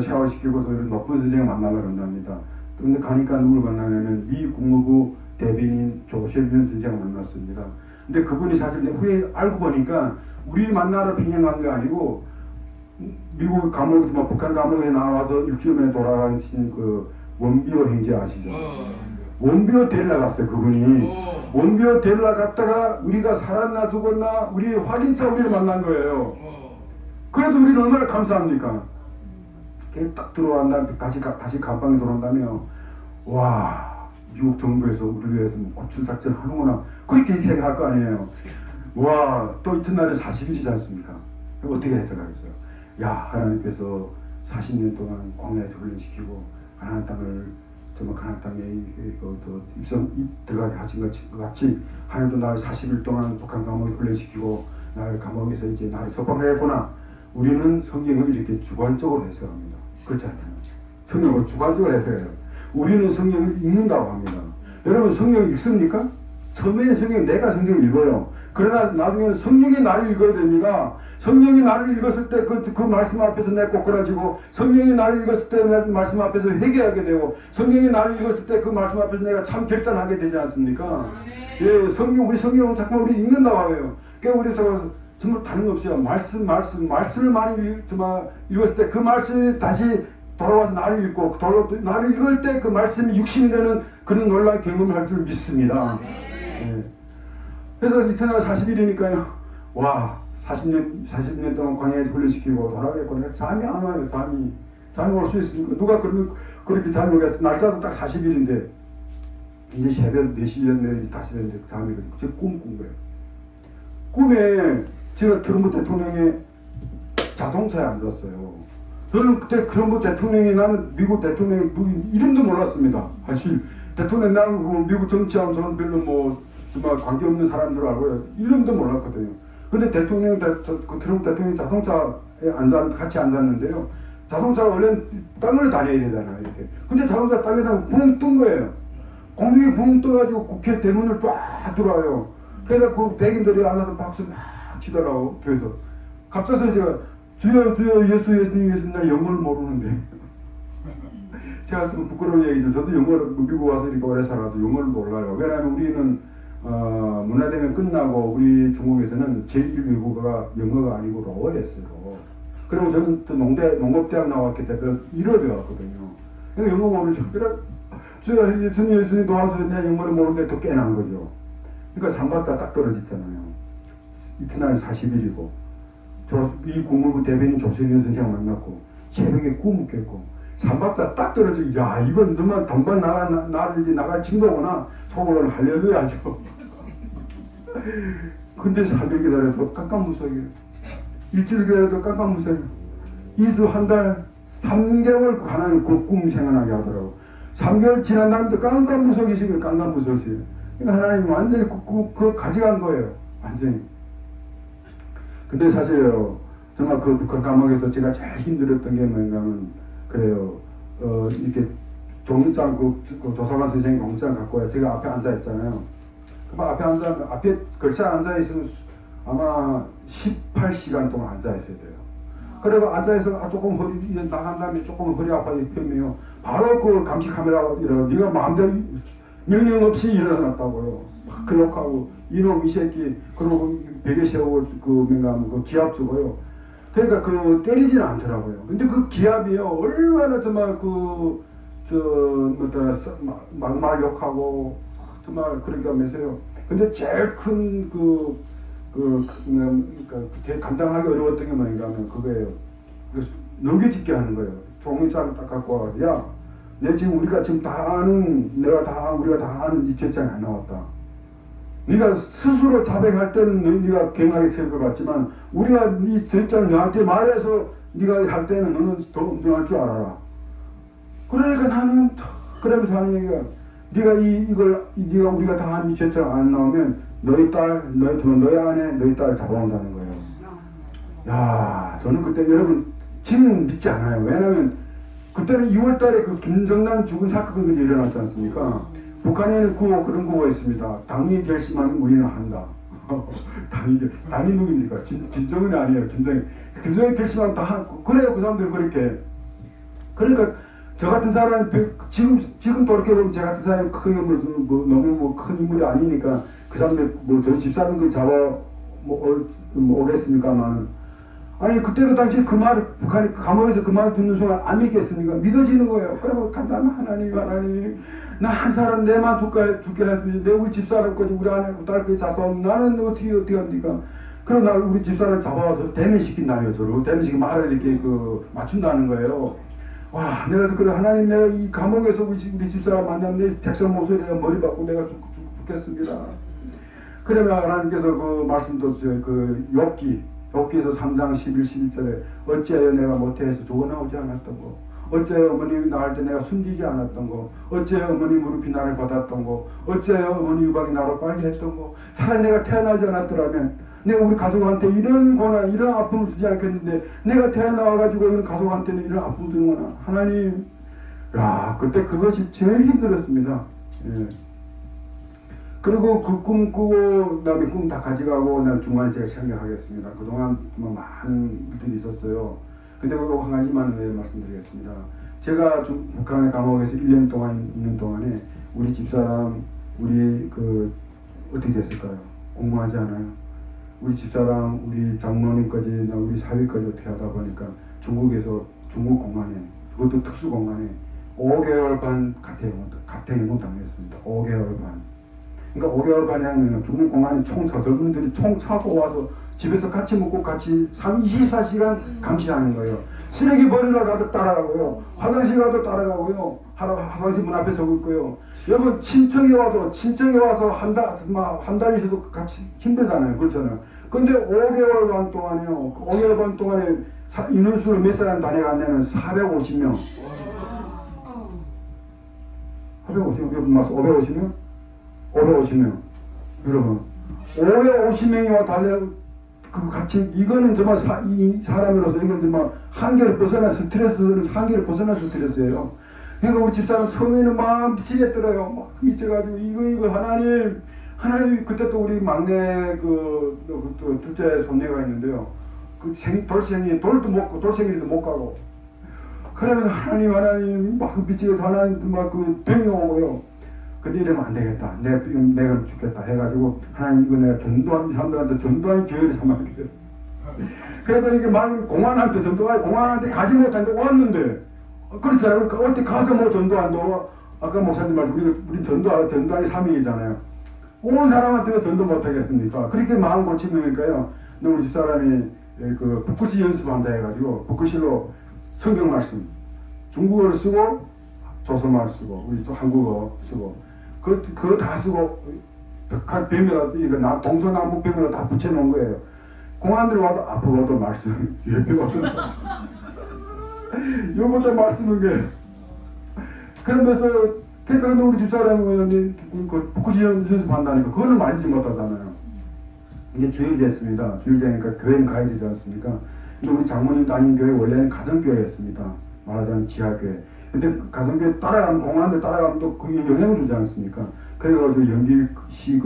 샤워시키고서 높은 선생을 만나려고 한답니다. 근데 가니까 누굴 만나냐면 미 국무부 대변인 조셰빈 선생을 만났습니다. 근데 그분이 사실 후에 알고 보니까 우리 만나러 평양 간 게 아니고 미국 감옥, 북한 감옥에 나와서 일주일 만에 돌아가신 그 원비호 형제 아시죠? 원비호 데리러 갔어요, 그분이. 원비호 데리러 갔다가 우리가 살았나 죽었나 우리 확인차 우리를 만난 거예요. 그래도 우리는 얼마나 감사합니까? 딱 들어온 다음에 다시 감방에 들어온다며, 와, 미국 정부에서 우리를 위해서 구출작전 하는구나, 그렇게 생각할 거 아니에요. 와, 또 이튿날에 40일이지 않습니까? 어떻게 해석하겠어요? 야, 하나님께서 40년 동안 광야에서 훈련시키고 가나안 땅을 정말 가나안 땅에 들어가게 하신 것 같이 하나님도 나를 40일 동안 북한 감옥에 훈련시키고 나를 감옥에서 이제 나를 석방하겠구나. 우리는 성경을 이렇게 주관적으로 해석합니다. 그렇지 않아요? 성경을 주관적으로 해석해요. 우리는 성경을 읽는다고 합니다. 여러분, 성경을 읽습니까? 처음에는 내가 성경을 읽어요. 그러나 나중에는 성령이 나를 읽어야 됩니다. 성령이 나를 읽었을 때 그 말씀 앞에서 내가 꼬꾸라지고, 성령이 나를 읽었을 때 내 말씀 앞에서 회개하게 되고, 성령이 나를 읽었을 때 그 말씀 앞에서 내가 참 결단하게 되지 않습니까? 예, 우리 성경은 자꾸 우리 읽는다고 해요. 그러니까 우리 정말 다른 거 없어요. 말씀을 많이 읽었을 때 그 말씀이 다시 돌아와서 나를 읽고, 나를 읽을 때 그 말씀이 육신이 되는 그런 놀라운 경험을 할 줄 믿습니다. 예. 그래서 이튿날 40일이니까요. 와, 40년 동안 광야에서 훈련시키고 돌아가겠구나. 잠이 안 와요, 잠이 올 수 있으니까. 누가 그렇게 잠이 오겠어. 날짜도 딱 40일인데. 이제 새벽 4시 내지 5시 되는데 잠이 걸리고 제가 꿈 꾼 거예요. 꿈에 제가 트럼프 대통령의 자동차에 앉았어요. 저는 그때 트럼프 대통령이, 나는 미국 대통령이 이름도 몰랐습니다. 사실 대통령, 나는 미국 정치하고 저는 별로 뭐 정말 관계없는 사람들 알고요. 이름도 몰랐거든요. 근데 대통령, 그 트럼프 대통령이 자동차에 같이 앉았는데요. 자동차가 원래 땅을 다녀야 되잖아요, 이렇게. 근데 자동차 땅에다가 붕 뜬 거예요. 공중에 붕 떠가지고 국회 대문을 쫙 들어와요. 그래서 그 백인들이 앉아서 박수 막 치더라고, 교회에서. 갑자기 제가, 주여, 주여, 예수, 예수님, 예수님, 나 영어를 모르는데. 제가 좀 부끄러운 얘기죠. 저도 영어를, 미국 와서 이렇게 오래 살아도 영어를 몰라요. 왜냐하면 우리는, 문화대면 끝나고 우리 중국에서는 제1외국어가 영어가 아니고 로어였어요. 그리고 저는 또 농업대학 나왔기 때문에 일을 배웠거든요. 그러니까 영어 모르죠. 그래, 주여, 예수님, 예수님 도와주세요. 내가 영어를 모르는데 또 깨난 거죠. 그러니까 3박자 딱 떨어졌잖아요. 이튿날 40일이고. 이 국무부 대변인 조세균 선생을 만났고, 새벽에 꿈을 깼고, 3박자 딱 떨어지고, 야, 이건 정말 단반 나를 이제 나갈 친구구나. 속으로는 할렐루야죠. 근데 3일 기다려도 깜깜무석이에요. 일주일 기다려도 깜깜무석이에요. 2주, 한 달, 3개월 하나님 그 꿈 생각나게 하더라고. 3개월 지난 다음부터 깜깜무석이시고 깜깜무석이에요. 그러니까 하나님 완전히 그거 가져간 거예요. 완전히. 근데 사실요, 정말 그 북한 감옥에서 제가 제일 힘들었던 게 뭐냐면, 그래요, 이렇게 종이장, 그 조사관 선생님 종이장 갖고 와요. 제가 앞에 앉아있잖아요. 앞에 글씨 앉아있으면 아마 18시간 동안 앉아있어야 돼요. 그리고 앉아있어 조금 허리, 나간 다음에 조금 허리 아파서 펴면요. 바로 그 감시 카메라가 일어나, 네가 마음대로 명령 없이 일어났다고요. 그 욕하고, 이놈, 이 새끼, 그러고 베개 세우고, 그 기합 주고요. 그러니까 때리지는 않더라고요. 근데 그 기합이요, 얼마나 정말 막말 욕하고, 정말 그렇게 하면서요. 근데 제일 큰 감당하기 어려웠던 게 뭐인가 하면 그거예요. 넘겨짓게 하는 거예요. 종이장 딱 갖고 와. 야, 내 지금 우리가 다 아는, 우리가 다 아는 이 책장이 안 나왔다. 네가 스스로 자백할 때는 네가 갱하게 처벌받지만 우리가 이 책장을 너한테 말해서 네가 할 때는 너는 더 엄중할 줄 알아라. 그러니까 나는 그러면서 하는 얘기가 네가 우리가 다 아는 이 책장 안 나오면 너희 딸, 너희 아내, 너희 딸 잡아온다는 거예요. 야, 저는 그때 여러분 지금 믿지 않아요. 왜냐하면 그때는 2월달에 그 김정남 죽은 사건이 일어났지 않습니까? 북한에는 그런 구호가 있습니다. 당이 결심하면 우리는 한다. 당이 누굽니까? 김정은이 아니에요. 김정은이 결심하면 다 하고. 그래요, 그 사람들은 그렇게. 그러니까 저 같은 사람이 지금 돌이켜보면 저 같은 사람이 너무 큰 인물이 아니니까 그 사람들 저희 집사람 오겠습니까만. 아니 그때 그 당시 그 말을 북한이 감옥에서 그 말을 듣는 순간 안 믿겠습니까? 믿어지는 거예요. 그리고 간다면 하나님 나 한 사람 내만 죽게 해주지. 내 우리 집사람까지 우리 아내 딸까지 잡아오면 나는 어떻게 합니까? 그럼 나 우리 집사람 잡아와서 대면시킨다요. 저를 대면시킨 말을 이렇게 맞춘다는 거예요. 와, 내가 그래 하나님 내가 이 감옥에서 우리 집사람 만나면 내 택선 목소리에 머리 받고 내가 죽겠습니다. 그러면 하나님께서 그 말씀도 욥기에서 3장 11, 12절에 어찌하여 내가 모태에서 죽어나오지 않았던 거, 어찌하여 어머니 낳을 때 내가 숨기지 않았던 거, 어찌하여 어머니 무릎이 나를 받았던 거, 어찌하여 어머니 유방이 나를 빨게 했던 거, 차라리 내가 태어나지 않았더라면 내가 우리 가족한테 이런 고난, 이런 아픔을 주지 않겠는데 내가 태어나와가지고 이런 가족한테는 이런 아픔을 주는구나. 하나님, 야, 그때 그것이 제일 힘들었습니다. 예. 그리고 그 꿈 꾸고 그다음에 꿈 다 가져가고 난 중간에 제가 생각하겠습니다. 그동안 많은 일들이 있었어요. 근데 그거 한 가지만 말씀드리겠습니다. 제가 북한의 감옥에서 1년 동안 있는 동안에 우리 집사람 어떻게 됐을까요? 공무하지 않아요? 우리 집사람, 우리 장모님까지, 우리 사위까지 어떻게 하다 보니까 중국 공안에, 그것도 특수공안에 5개월 반 가태형을 당했습니다. 5개월 반. 그러니까 5개월 반에 하면 중국 공안에 저분들이 총 차고 와서 집에서 같이 먹고 같이 24시간 감시하는 거예요. 쓰레기 버리러 가도 따라가고요. 화장실 가도 따라가고요. 화장실 문 앞에 서고 있고요. 여러분 친척이 와서 한 달 있어도 같이 힘들잖아요. 그렇잖아요. 근데 5개월 반 동안에요. 5개월 반 동안에 인원수를 몇 사람 다녀갔냐면 450명. 550명? 550명. 여러분 550명이와 달려 그 같이 이거는 정말 이 사람으로서 이건 정말 한계를 벗어난 스트레스는 한계를 벗어난 스트레스예요. 그러니까 우리 집사람 처음에는 막 미치겠더래요. 막 미쳐가지고 이거 하나님 그때 또 우리 막내 또 둘째 손녀가 있는데요. 돌생일도 못 가고. 그러면서 하나님 막 미치겠어. 하나님 막 병이 오고요. 근데 이러면 안 되겠다. 내가 죽겠다 해가지고 하나님 이거 내가 전도한 사람들한테 전도한 기회를 삼아야 돼요. 그래서 이게 말 공안한테 공안한테 가지 못하는데 왔는데 그렇잖아요. 그러니까 어디 가서 뭐 전도한다고 아까 목사님 말씀 우리 전도하기 3위이잖아요. 온 사람한테 왜 전도 못하겠습니까? 그렇게 마음 고치니까요. 우리 집사람이 그 북구시 연습한다 해가지고 북구시로 성경 말씀 중국어를 쓰고 조선말 쓰고 우리 한국어 쓰고 그거 다 쓰고 각 벽에다 이거 동서남북 벽에다 다 붙여놓은 거예요. 공안들 와도 앞으로도 말씀 옆에 와도 요것도 말씀인 게 그러면서 그러니까 우리 집사람이 그 북구시 연습한다니까 그거는 말리지 못하잖아요. 이게 주일 됐습니다. 주일 되니까 교회는 가야 되지 않습니까? 근데 우리 장모님 다니는 교회 원래는 가정교회였습니다. 말하자면 지하교회. 근데 가정교회 따라가면 공안들 따라가면 또 그게 영향을 주지 않습니까? 그래가지고 연길시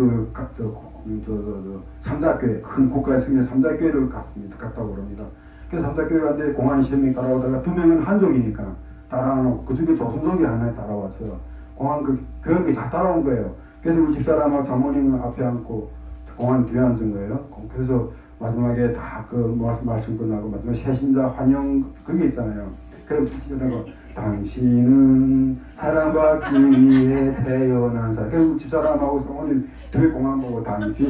삼자교회 큰 국가에 생긴 삼자교회를 갔다고 그럽니다. 그래서 삼자교회 갔는데 공안이 10명 따라오다가 2명은 한족이니까 따라오고 그중에 조선족이 하나 따라왔어요. 공안 그 교육이 다 따라온 거예요. 그래서 우리 집사람하고 장모님은 앞에 앉고 공안 뒤에 앉은 거예요. 그래서 마지막에 다 말씀 끝나고 마지막에 새신자 환영 그게 있잖아요. 그래서 당신은 사랑받기 위해 태어난 사람. 그래서 집사람하고 오늘 뒤에 공안 보고 당신.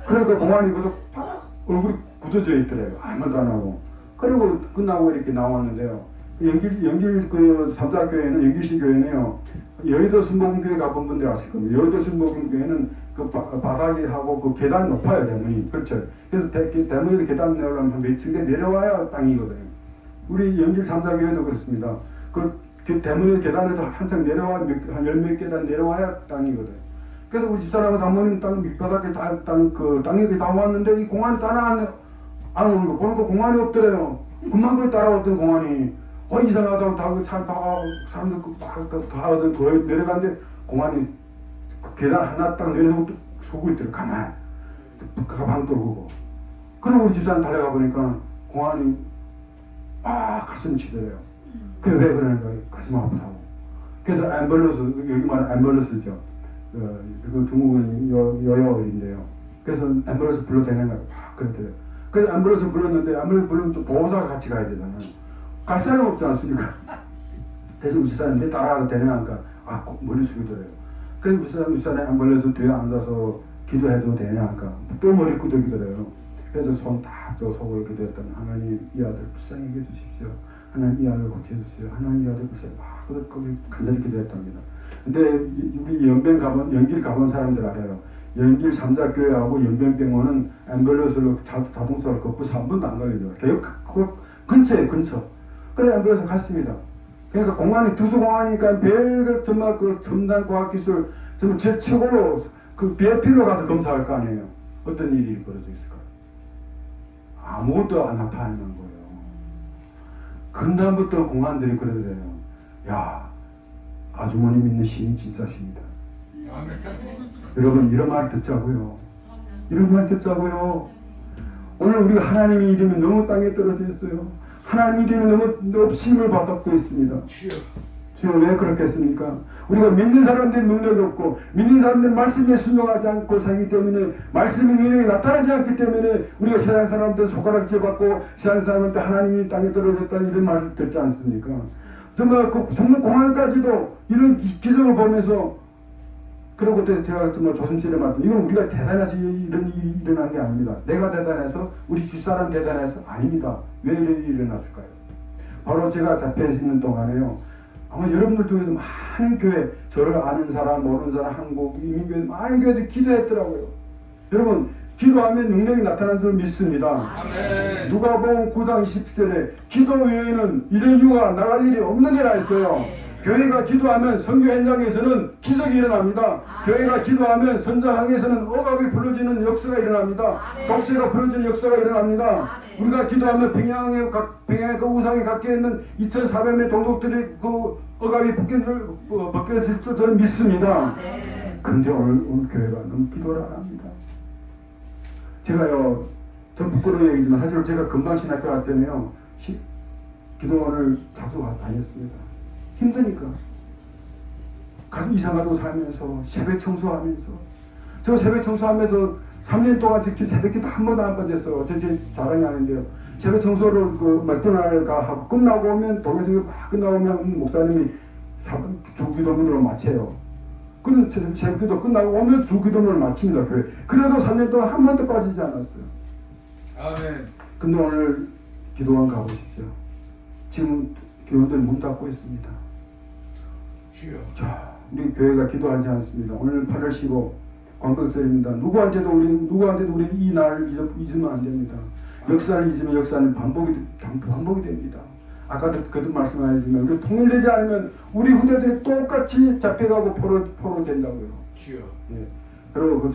그러니까 공안이 계속 얼굴이 굳어져 있더래요. 아무것도 안 하고. 그리고 끝나고 이렇게 나왔는데요. 연길 그 삼자교회는 연길시 교회는요. 여의도 순복음교회 가본 분들 아실 겁니다. 여의도 순복음교회는 그 바닥이 하고 그 계단 높아요, 대문이. 그렇죠. 그래서 대문에서 계단 내려오려면 한 몇 층에 내려와야 땅이거든요. 우리 연길 삼자교회도 그렇습니다. 그 대문에서 계단에서 한층 내려와 한 10몇 계단 내려와야 땅이거든요. 그래서 우리 집사람은 장모님 땅 밑바닥에 땅에 다 왔는데 이 공안이 따라 안 오는 거 보니까 공안이 없더래요. 금방 거기 따라왔던 공안이 이상하다고 다 차 박아가고 사람들 다 하던 거기 내려갔는데 공안이 그 계단 하나 딱 내려오고 서고 있더래요. 가만히 가방 떨고. 그러고 우리 집사람 달려가 보니까 공안이 가슴이 치더래요. 그게 왜 그러는가 가슴 아프다고. 그래서 앰뷸런스 여기 말은 앰뷸런스죠. 그 중국은 여여인데요. 그래서 앰뷸런스 불러대는 거예요. 그랬대요. 그래서 앰뷸런스 불렀는데 앰뷸런스 부르면 또 보호자가 같이 가야 되잖아요. 갈 사람 없지 않습니까? 그래서 우리 집사람 내 따라가도 되냐니까 머리 숙이더래요. 그래서 우리 집사람 앰뷸런스 뒤에 앉아서 기도해도 되냐니까 또 머리 끄덕이더래요. 그래서 손 다 속을 기도했더니 하나님 이 아들 불쌍히 해주십시오. 하나님 이 아들 고쳐주세요. 하나님 이 아들 불쌍히 거기 간절히 기도했답니다. 근데 우리 연길 가본 사람들 알아요. 연길 삼자교회하고 연변병원은 앰뷸런스로 자동차로 걷고서 한 번도 안 걸리죠. 그 근처에 근처. 그래 앰뷸런스 갔습니다. 그러니까 공안이 두수공안이니까 별걸 정말 그 첨단 과학기술 정말 최고로 그 BFP로 가서 검사할 거 아니에요. 어떤 일이 벌어져 있을까요? 아무것도 안 나타나는 거예요. 그다음부터 공안들이 그러더래요. 야, 아주머니 믿는 신이 진짜 신이다. 여러분 이런 말 듣자고요. 이런 말 듣자고요. 오늘 우리가 하나님의 이름이 너무 땅에 떨어져 있어요. 하나님 이름이 너무 업심을 받고 있습니다. 주여 왜 그렇겠습니까? 우리가 믿는 사람들이 능력이 없고 믿는 사람들이 말씀에 순종하지 않고 살기 때문에 말씀의 능력이 나타나지 않기 때문에 우리가 세상 사람한테 손가락질 받고 세상 사람한테 하나님이 땅에 떨어졌다는 이런 말을 듣지 않습니까? 정말 공안까지도 이런 기적을 보면서 그리고 그때 제가 정말 조심스레 말씀, 이건 우리가 대단해서 이런 일이 일어난 게 아닙니다. 내가 대단해서, 우리 집사람 대단해서 아닙니다. 왜 이런 일이 일어났을까요? 바로 제가 잡혀 있는 동안에요. 아마 여러분들 중에도 많은 교회, 저를 아는 사람, 모르는 사람, 한국, 이민교회, 많은 교회들이 기도했더라고요. 여러분, 기도하면 능력이 나타나는 줄 믿습니다. 아멘. 누가복음 9장 20절에 기도 외에는 이런 이유가 나갈 일이 없는 이라 했어요. 교회가 기도하면 선교 현장에서는 기적이 일어납니다. 교회가 기도하면 선장항에서는 억압이 풀어지는 역사가 일어납니다. 족쇄가 풀어지는 역사가 일어납니다. 우리가 기도하면 평양의 그 우상에 갖게 있는 2,400명 동족들이 그 억압이 벗겨질 줄 저는 믿습니다. 그런데 오늘 교회가 너무 기도를 안 합니다. 제가요, 좀 부끄러운 얘기지만 사실 제가 금방 신학교 갈 때는요, 기도원을 자주 다녔습니다. 힘드니까. 가슴 이상하고 살면서, 새벽 청소하면서. 저 새벽 청소하면서 3년 동안 새벽 기도 한 번도 안 빠졌어요. 제 자랑이 아닌데요. 새벽 청소를 그 맥도날드가 하고 끝나고 오면, 동영상이 막 끝나고 오면 목사님이 주기도문으로 마쳐요. 그럼 새벽 기도 끝나고 오면 주기도문을 마칩니다. 그래도 3년 동안 한 번도 빠지지 않았어요. 아멘. 근데 오늘 기도원 가보십시오. 지금 교회들 문 닫고 있습니다. 주여. 자, 우리 교회가 기도하지 않습니다. 오늘 8월 15 광복절입니다. 누구한테도 우리 이 날을 잊으면 안 됩니다. 역사를 잊으면 역사는 반복이 됩니다. 아까도 그도 말씀하셨지만 우리 통일되지 않으면 우리 후대들이 똑같이 잡혀가고 포로 된다고요. 주여. 예. 그리고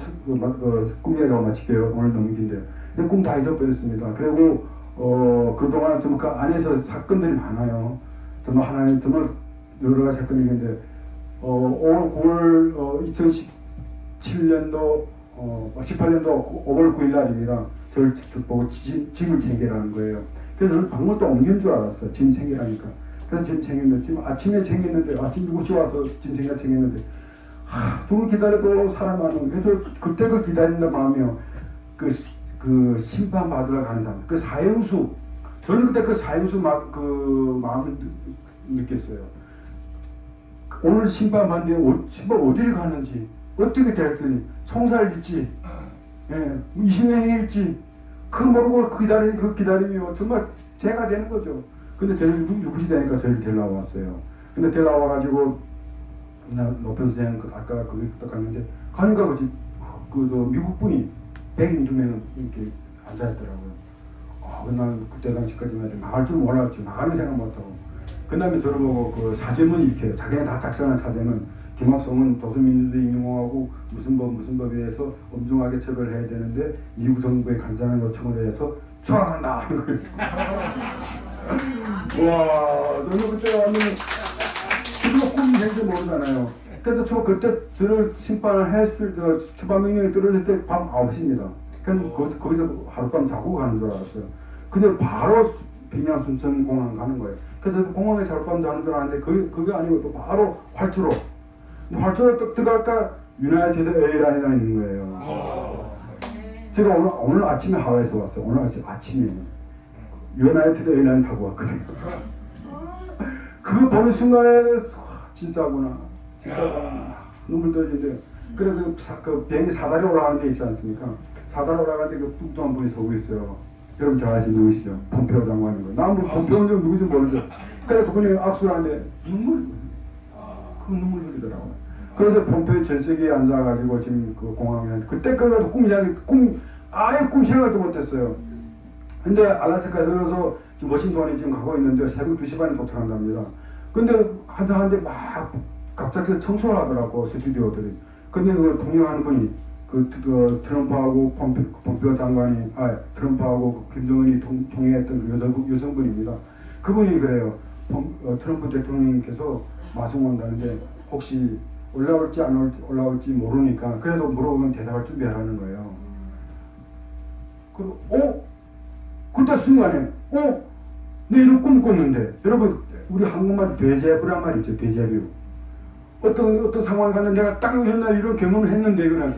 꿈 얘기하고 마칠게요. 오늘 너무 긴데요. 꿈 다 잊어버렸습니다. 그리고 그동안 좀 그 안에서 사건들이 많아요. 정말 하나님 정말 여러 가지 사건이 있는데 올 2017년도 18년도 5월 9일 날입니다. 저를 보고 짐을 챙기라는 거예요. 그래서 저는 방문도 옮긴 줄 알았어요. 짐 챙기라니까. 그래서 짐 챙겼는데 지금 아침에 챙겼는데 아침 7시 와서 짐 챙겼는데 좀 기다려도 사람 많은 그래서 그때 그 기다린다 마음이요. 그 심판 받으러 가는 사람, 그 사형수, 저는 그때 그 사형수 그 마음을 느꼈어요. 오늘 심판 받는데 심판 어디를 가는지, 어떻게 될지, 총살일지, 20년일지, 그 모르고 그 기다림이 정말 죄가 되는 거죠. 근데 저희 6시 되니까 저희를 데려와 왔어요. 근데 데려와 와가지고, 높은 선생, 아까 거기 갔는데, 가니까 미국 분이 102명 이렇게 앉아있더라고요. 난 그때 당시까지만 해도 나갈 줄 몰랐죠. 나가는 생각 못하고. 그 다음에 저를 보고 그 사제문이 이렇게 해요. 자기네 다 작성한 사제문. 김학성은 조선민주주의 인용하고 무슨 법에 의해서 엄중하게 처벌해야 되는데 미국 정부의 간절한 요청을 해서 추앙한다 하는 거예요. 와, 저는 그때 완전 그거 꿈이 된지 모르잖아요. 그래도 그때 저를 심판을 했을 때 추방 명령이 떨어질 때 밤 9시입니다. 그럼 거기서 하룻밤 자고 가는 줄 알았어요. 근데 바로 평양 순천 공항 가는 거예요. 그래서 공항에 하룻밤 자는 줄 알았는데 그게 아니고 또 바로 활주로 딱 들어갈까 유나이티드 에어라인이 있는 거예요. 제가 오늘 아침에 하와이에서 왔어요. 오늘 아침에 유나이티드 에어라인 타고 왔거든요. 그거 보는 순간에 진짜구나. 눈물 떨리는데 그래도 그 비행기 사다리 올라가는 데 있지 않습니까? 사다리 올라가는데 그 뚱뚱한 분이 서고 있어요. 여러분 잘 아시는 누구시죠? 폼페오 장관인 거예요. 난 뭐 폼페오는 누구지 모르죠. 그래 그분이 악수를 하는데 눈물 흘리더라고요. 그래서 폼페오 전세기에 앉아가지고 지금 그 공항에 그때까지도 아예 꿈 생각도 못했어요. 근데 알래스카에 들어서 지금 워싱턴에 지금 가고 있는데 새벽 2시 반에 도착한답니다. 근데 한데 막 갑자기 청소를 하더라고 스튜디오들이. 근데 그 동행하는 분이 그 트럼프하고 폼페오 장관이 트럼프하고 김정은이 통행했던 그 여성분입니다. 그분이 그래요. 트럼프 대통령님께서 마중 온다는데 혹시 올라올지 안 올라올지 모르니까 그래도 물어보면 대답할 준비하라는 거예요. 그때 순간에 내 이런 꿈 꿨는데 여러분 우리 한국말 되제부란 말 있죠. 되제부. 어떤 상황에 갔는데 내가 딱 옛날에 이런 경험을 했는데 이거는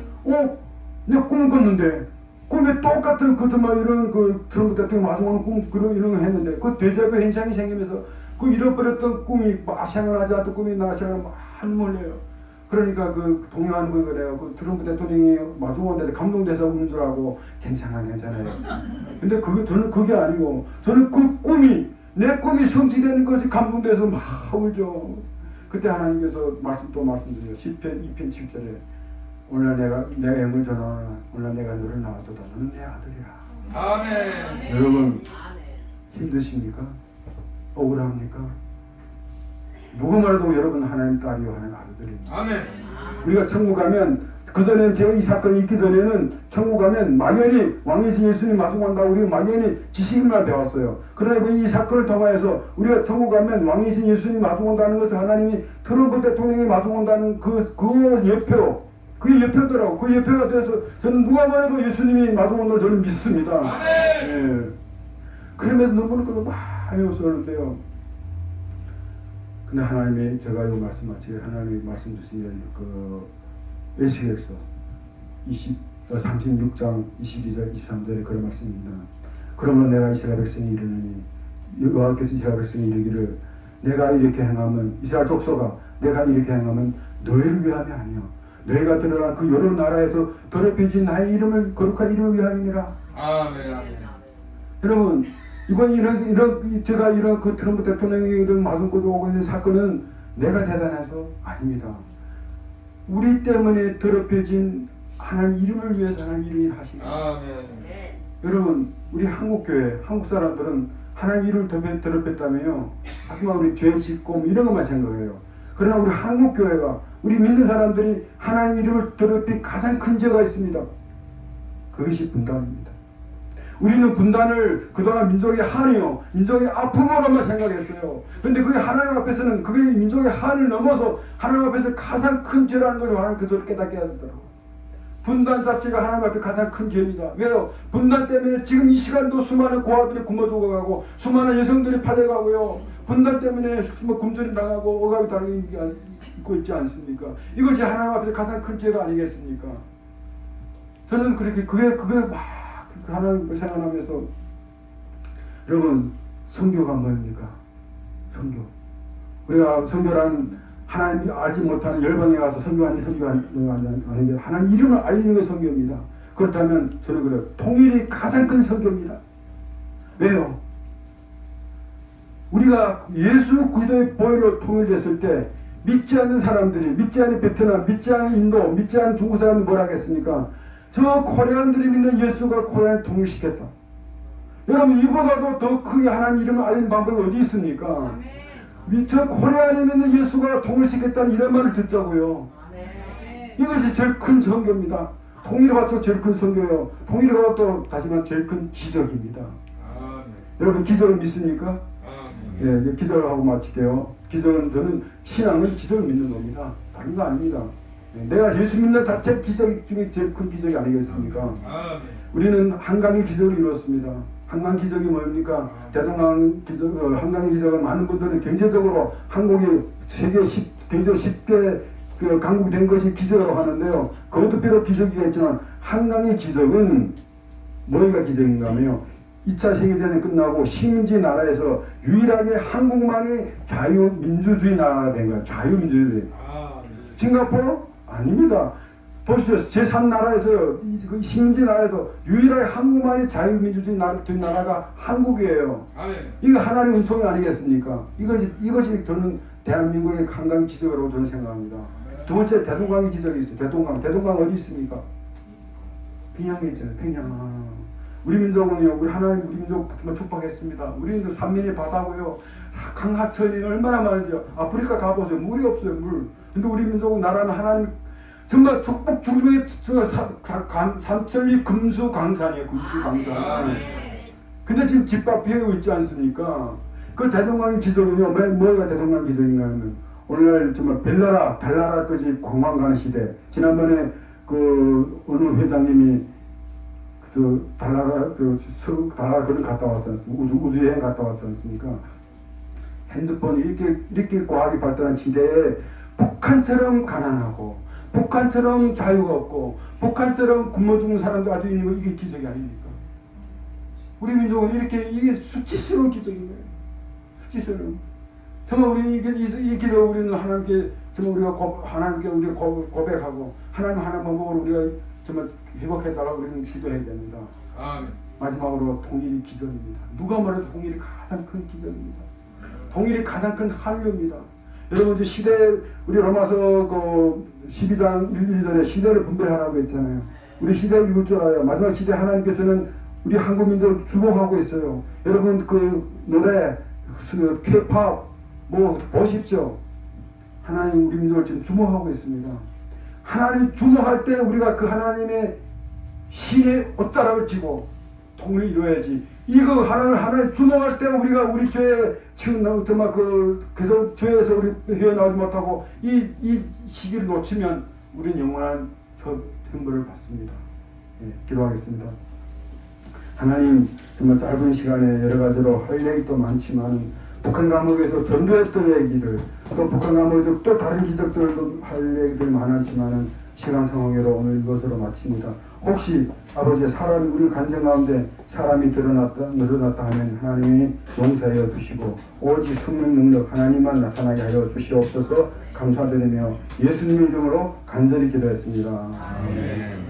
내가 꿈을 꿨는데 꿈에 똑같은 정말 이런 트럼프 대통령 마중오는 꿈 이런 거 했는데 그 되제부 현상이 생기면서 그 잃어버렸던 꿈이 생각나지 않던 꿈이 나 생각 막 흘려요. 그러니까 그 동요하는 거 내가 그 트럼프 대통령이 마주오는데 감동돼서 우는 줄 알고 괜찮아요. 근데 저는 그게 아니고 저는 그 꿈이 내 꿈이 성취되는 것이 감동돼서 막 울죠. 그때 하나님께서 말씀드려요. 시편 2편 7절에 오늘 내가 영을 전하노라. 오늘 내가 너를 낳았도다. 너는 내 아들이라. 아멘. 여러분 힘드십니까? 억울합니까? 누구 말도 여러분 하나님 딸이요 하나님 아들들입니다. 아멘. 우리가 천국 가면 그전에는 제가 이 사건이 있기 전에는 천국 가면 막연히 왕이신 예수님 마중한다고 우리가 막연히 지식만 배웠어요. 그러나 이 사건을 통하여서 우리가 천국 가면 왕이신 예수님 마중한다는 것을 하나님이 트럼프 대통령이 마중한다는 그 예표 그게 예표더라고. 그 예표가 돼서 저는 누가 말해도 예수님이 마중한다고 저는 믿습니다. 예. 그러면서 너무너무 많이 없었는데요. 근데 하나님이 제가 이 말씀하시게 하나님이 말씀 주시면 그 에스겔서 36장 22절 23절에 그런 말씀입니다. 그러면 내가 이스라엘 백성이 이르느니 여호와께서 이스라엘 백성이 이르기를 내가 이렇게 행하면 이스라엘 족속아 내가 이렇게 행하면 너희를 위함이 아니요 너희가 드러난 그 여러 나라에서 더럽혀진 나의 이름을 거룩한 이름을 위함이니라. 아멘. 여러분 이번 이런 제가 이런 그 트럼프 대통령이 이런 마중고조 오고 있는 사건은 내가 대단해서 아닙니다. 우리 때문에 더럽혀진 하나님 이름을 위해서 하나님 이름이 하십니다. 아멘. 여러분 우리 한국교회 한국 사람들은 하나님 이름을 더럽혔다며요. 하지만 우리 죄 짓고 이런 것만 생각해요. 그러나 우리 한국교회가 우리 믿는 사람들이 하나님 이름을 더럽힌 가장 큰 죄가 있습니다. 그것이 분단입니다. 우리는 분단을 그동안 민족의 한이요 민족의 아픔으로만 생각했어요. 그런데 그게 하나님 앞에서는 그게 민족의 한을 넘어서 하나님 앞에서 가장 큰 죄라는 것을 하나님 그대로 깨닫게 하더라고요. 분단 자체가 하나님 앞에 가장 큰 죄입니다. 왜요? 분단 때문에 지금 이 시간도 수많은 고아들이 굶어 죽어가고 수많은 여성들이 팔려가고요. 분단 때문에 굶주림 당하고 억압이 당하고 있지 않습니까? 이것이 하나님 앞에서 가장 큰 죄가 아니겠습니까? 저는 그렇게 그게 막 하나님을 생각하면서 여러분 선교가 뭡니까? 선교. 우리가 선교란 하나님이 알지 못하는 열방에 가서 선교하는 게 하나님 이름을 알리는 게 선교입니다. 그렇다면 저는 그래요. 통일이 가장 큰 선교입니다. 왜요? 우리가 예수 그리스도의 보혈로 통일됐을 때 믿지 않는 사람들이 믿지 않는 베트남, 믿지 않는 인도, 믿지 않는 중국 사람들이 뭐라 하겠습니까? 저 코리안들이 믿는 예수가 코리안을 통일시켰다. 여러분 이보다도 더 크게 하나님 이름을 알리는 방법이 어디 있습니까? 저 코리안에 믿는 예수가 통일시켰다는 이런 말을 듣자고요. 이것이 제일 큰 선교입니다. 통일을 받고 제일 큰 선교예요. 통일을 받고 다시만 제일 큰 기적입니다. 여러분 기적을 믿습니까? 예, 기적을 하고 마칠게요. 기적은 저는 신앙은 기적을 믿는 겁니다. 다른 거 아닙니다. 내가 예수 믿는 자체 기적 중에 제일 큰 기적이 아니겠습니까? 우리는 한강의 기적을 이뤘습니다. 한강 기적이 뭡니까? 대동강 기적, 한강의 기적은 많은 분들은 경제적으로 한국이 세계 경제적 10개 강국이 된 것이 기적이라고 하는데요. 그것도 비록 기적이겠지만 한강의 기적은 뭐가 기적인가 하면요. 2차 세계대전이 끝나고 식민지 나라에서 유일하게 한국만이 자유민주주의 나라가 된 거예요. 자유민주주의. 싱가포르? 아닙니다. 보시죠. 제3나라에서요. 그 식민지 나라에서 유일하게 한국만이 자유민주주의 나라가 한국이에요. 이거 하나님의 은총이 아니겠습니까? 이것이 저는 대한민국의 한강의 기적이라고 저는 생각합니다. 두 번째 대동강의 기적이 있어요. 대동강 어디 있습니까? 평양에 있잖아요. 평양. 우리 민족은요, 우리 민족 정말 축복했습니다. 우리 민족 산민의 바다고요, 강 하천이 얼마나 많은지 아프리카 가보세요. 물이 없어요, 물. 근데 우리 민족은 나라는 하나님 정말 축복 주름의 삼천리 금수강산이에요, 금수강산. 근데 지금 집밥 피해고 있지 않습니까? 그 대동강의 기적은요, 뭐가 대동강 기적인가 하면 오늘날 정말 달나라까지 관광 가는 시대. 지난번에 그 어느 회장님이 달나라 그런 갔다 왔지 않습니까? 우주여행 갔다 왔지 않습니까? 핸드폰이 이렇게 과학이 발달한 시대에 북한처럼 가난하고, 북한처럼 자유가 없고, 북한처럼 굶어 죽는 사람도 아주 있는 거, 이게 기적이 아닙니까? 우리 민족은 이게 수치스러운 기적인 거예요. 수치스러운. 정말 우리 이 기적 우리는 하나님께 정말 우리가 하나님께 우리 고백하고 하나님 하나 방법으로 우리가 정말 회복해달라고 우리는 기도해야 됩니다. 아멘. 마지막으로 통일이 기적입니다. 누가 말해도 통일이 가장 큰 기적입니다. 통일이 가장 큰 한류입니다. 여러분 이제 시대 우리 로마서 그 12장 1절에 시대를 분별하라고 했잖아요. 우리 시대 읽을 줄 알아요. 마지막 시대 하나님께서는 우리 한국 민족을 주목하고 있어요. 여러분 그 노래, K-pop 뭐 보십시오. 하나님 우리 민족을 지금 주목하고 있습니다. 하나님 주목할 때 우리가 그 하나님의 신의 옷자락을 지고 통일을 이루어야지. 이거 하나님 주목할 때 우리가 우리 죄에 지금 정말 그 계속 죄에서 우리 헤어나오지 못하고 이 시기를 놓치면 우리는 영원한 저 형벌을 받습니다. 예, 기도하겠습니다. 하나님 정말 짧은 시간에 여러 가지로 할 얘기도 많지만 북한 감옥에서 전도했던 얘기를 또 북한 감옥에서 또 다른 기적들도 할 얘기들이 많았지만 시간 상황으로 오늘 이것으로 마칩니다. 혹시 아버지의 사람 우리 간증 가운데 사람이 늘어났다 하면 하나님이 용서하여 주시고 오직 성령 능력 하나님만 나타나게 하여 주시옵소서. 감사드리며 예수님 이름으로 간절히 기도했습니다. 아멘.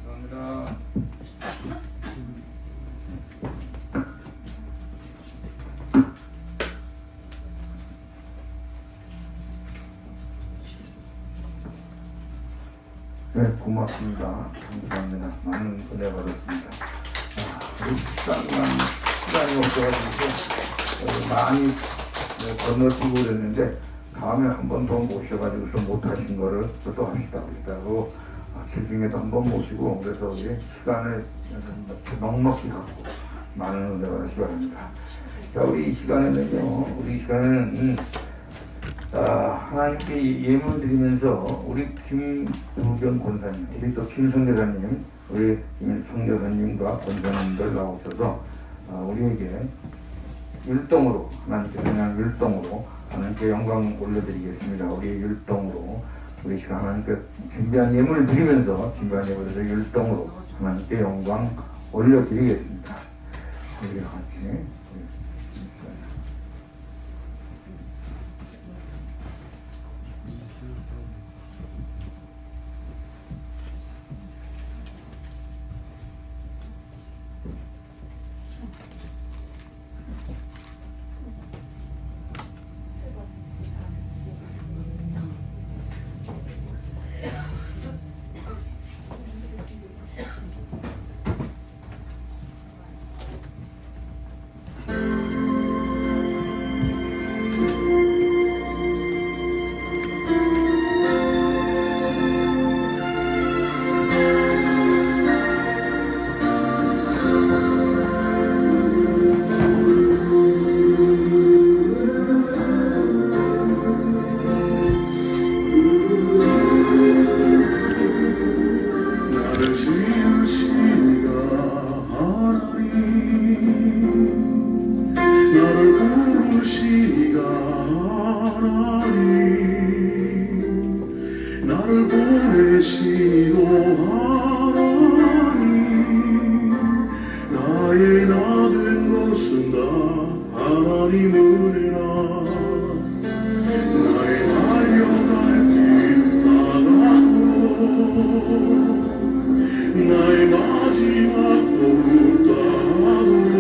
감사합니다. 네, 고맙습니다. 감사합니다. 많은 은혜 받았습니다. 우리 시간이 없어가지고 많이 건너뛰고 그랬는데 다음에 한 번 더 모셔가지고서 못하신 거를 또 합시다. 그러고 주중에도 한 번 모시고 그래서 우리 시간을 넉넉히 갖고 많은 은혜 받으시기 바랍니다. 자, 우리 시간에는 하나님께 예물 드리면서 우리 김두경 권사님, 우리 또 김성교사님, 우리 김성교사님과 권사님들 나오셔서 우리에게 율동으로 하나님께 그냥 율동으로 하나님께 영광 올려드리겠습니다. 우리의 율동으로 우리 시간 하나님께 준비한 예물을 드리면서 준비한 예물에서 율동으로 하나님께 영광 올려드리겠습니다. 우리 같이. 나의 마지막 보루따도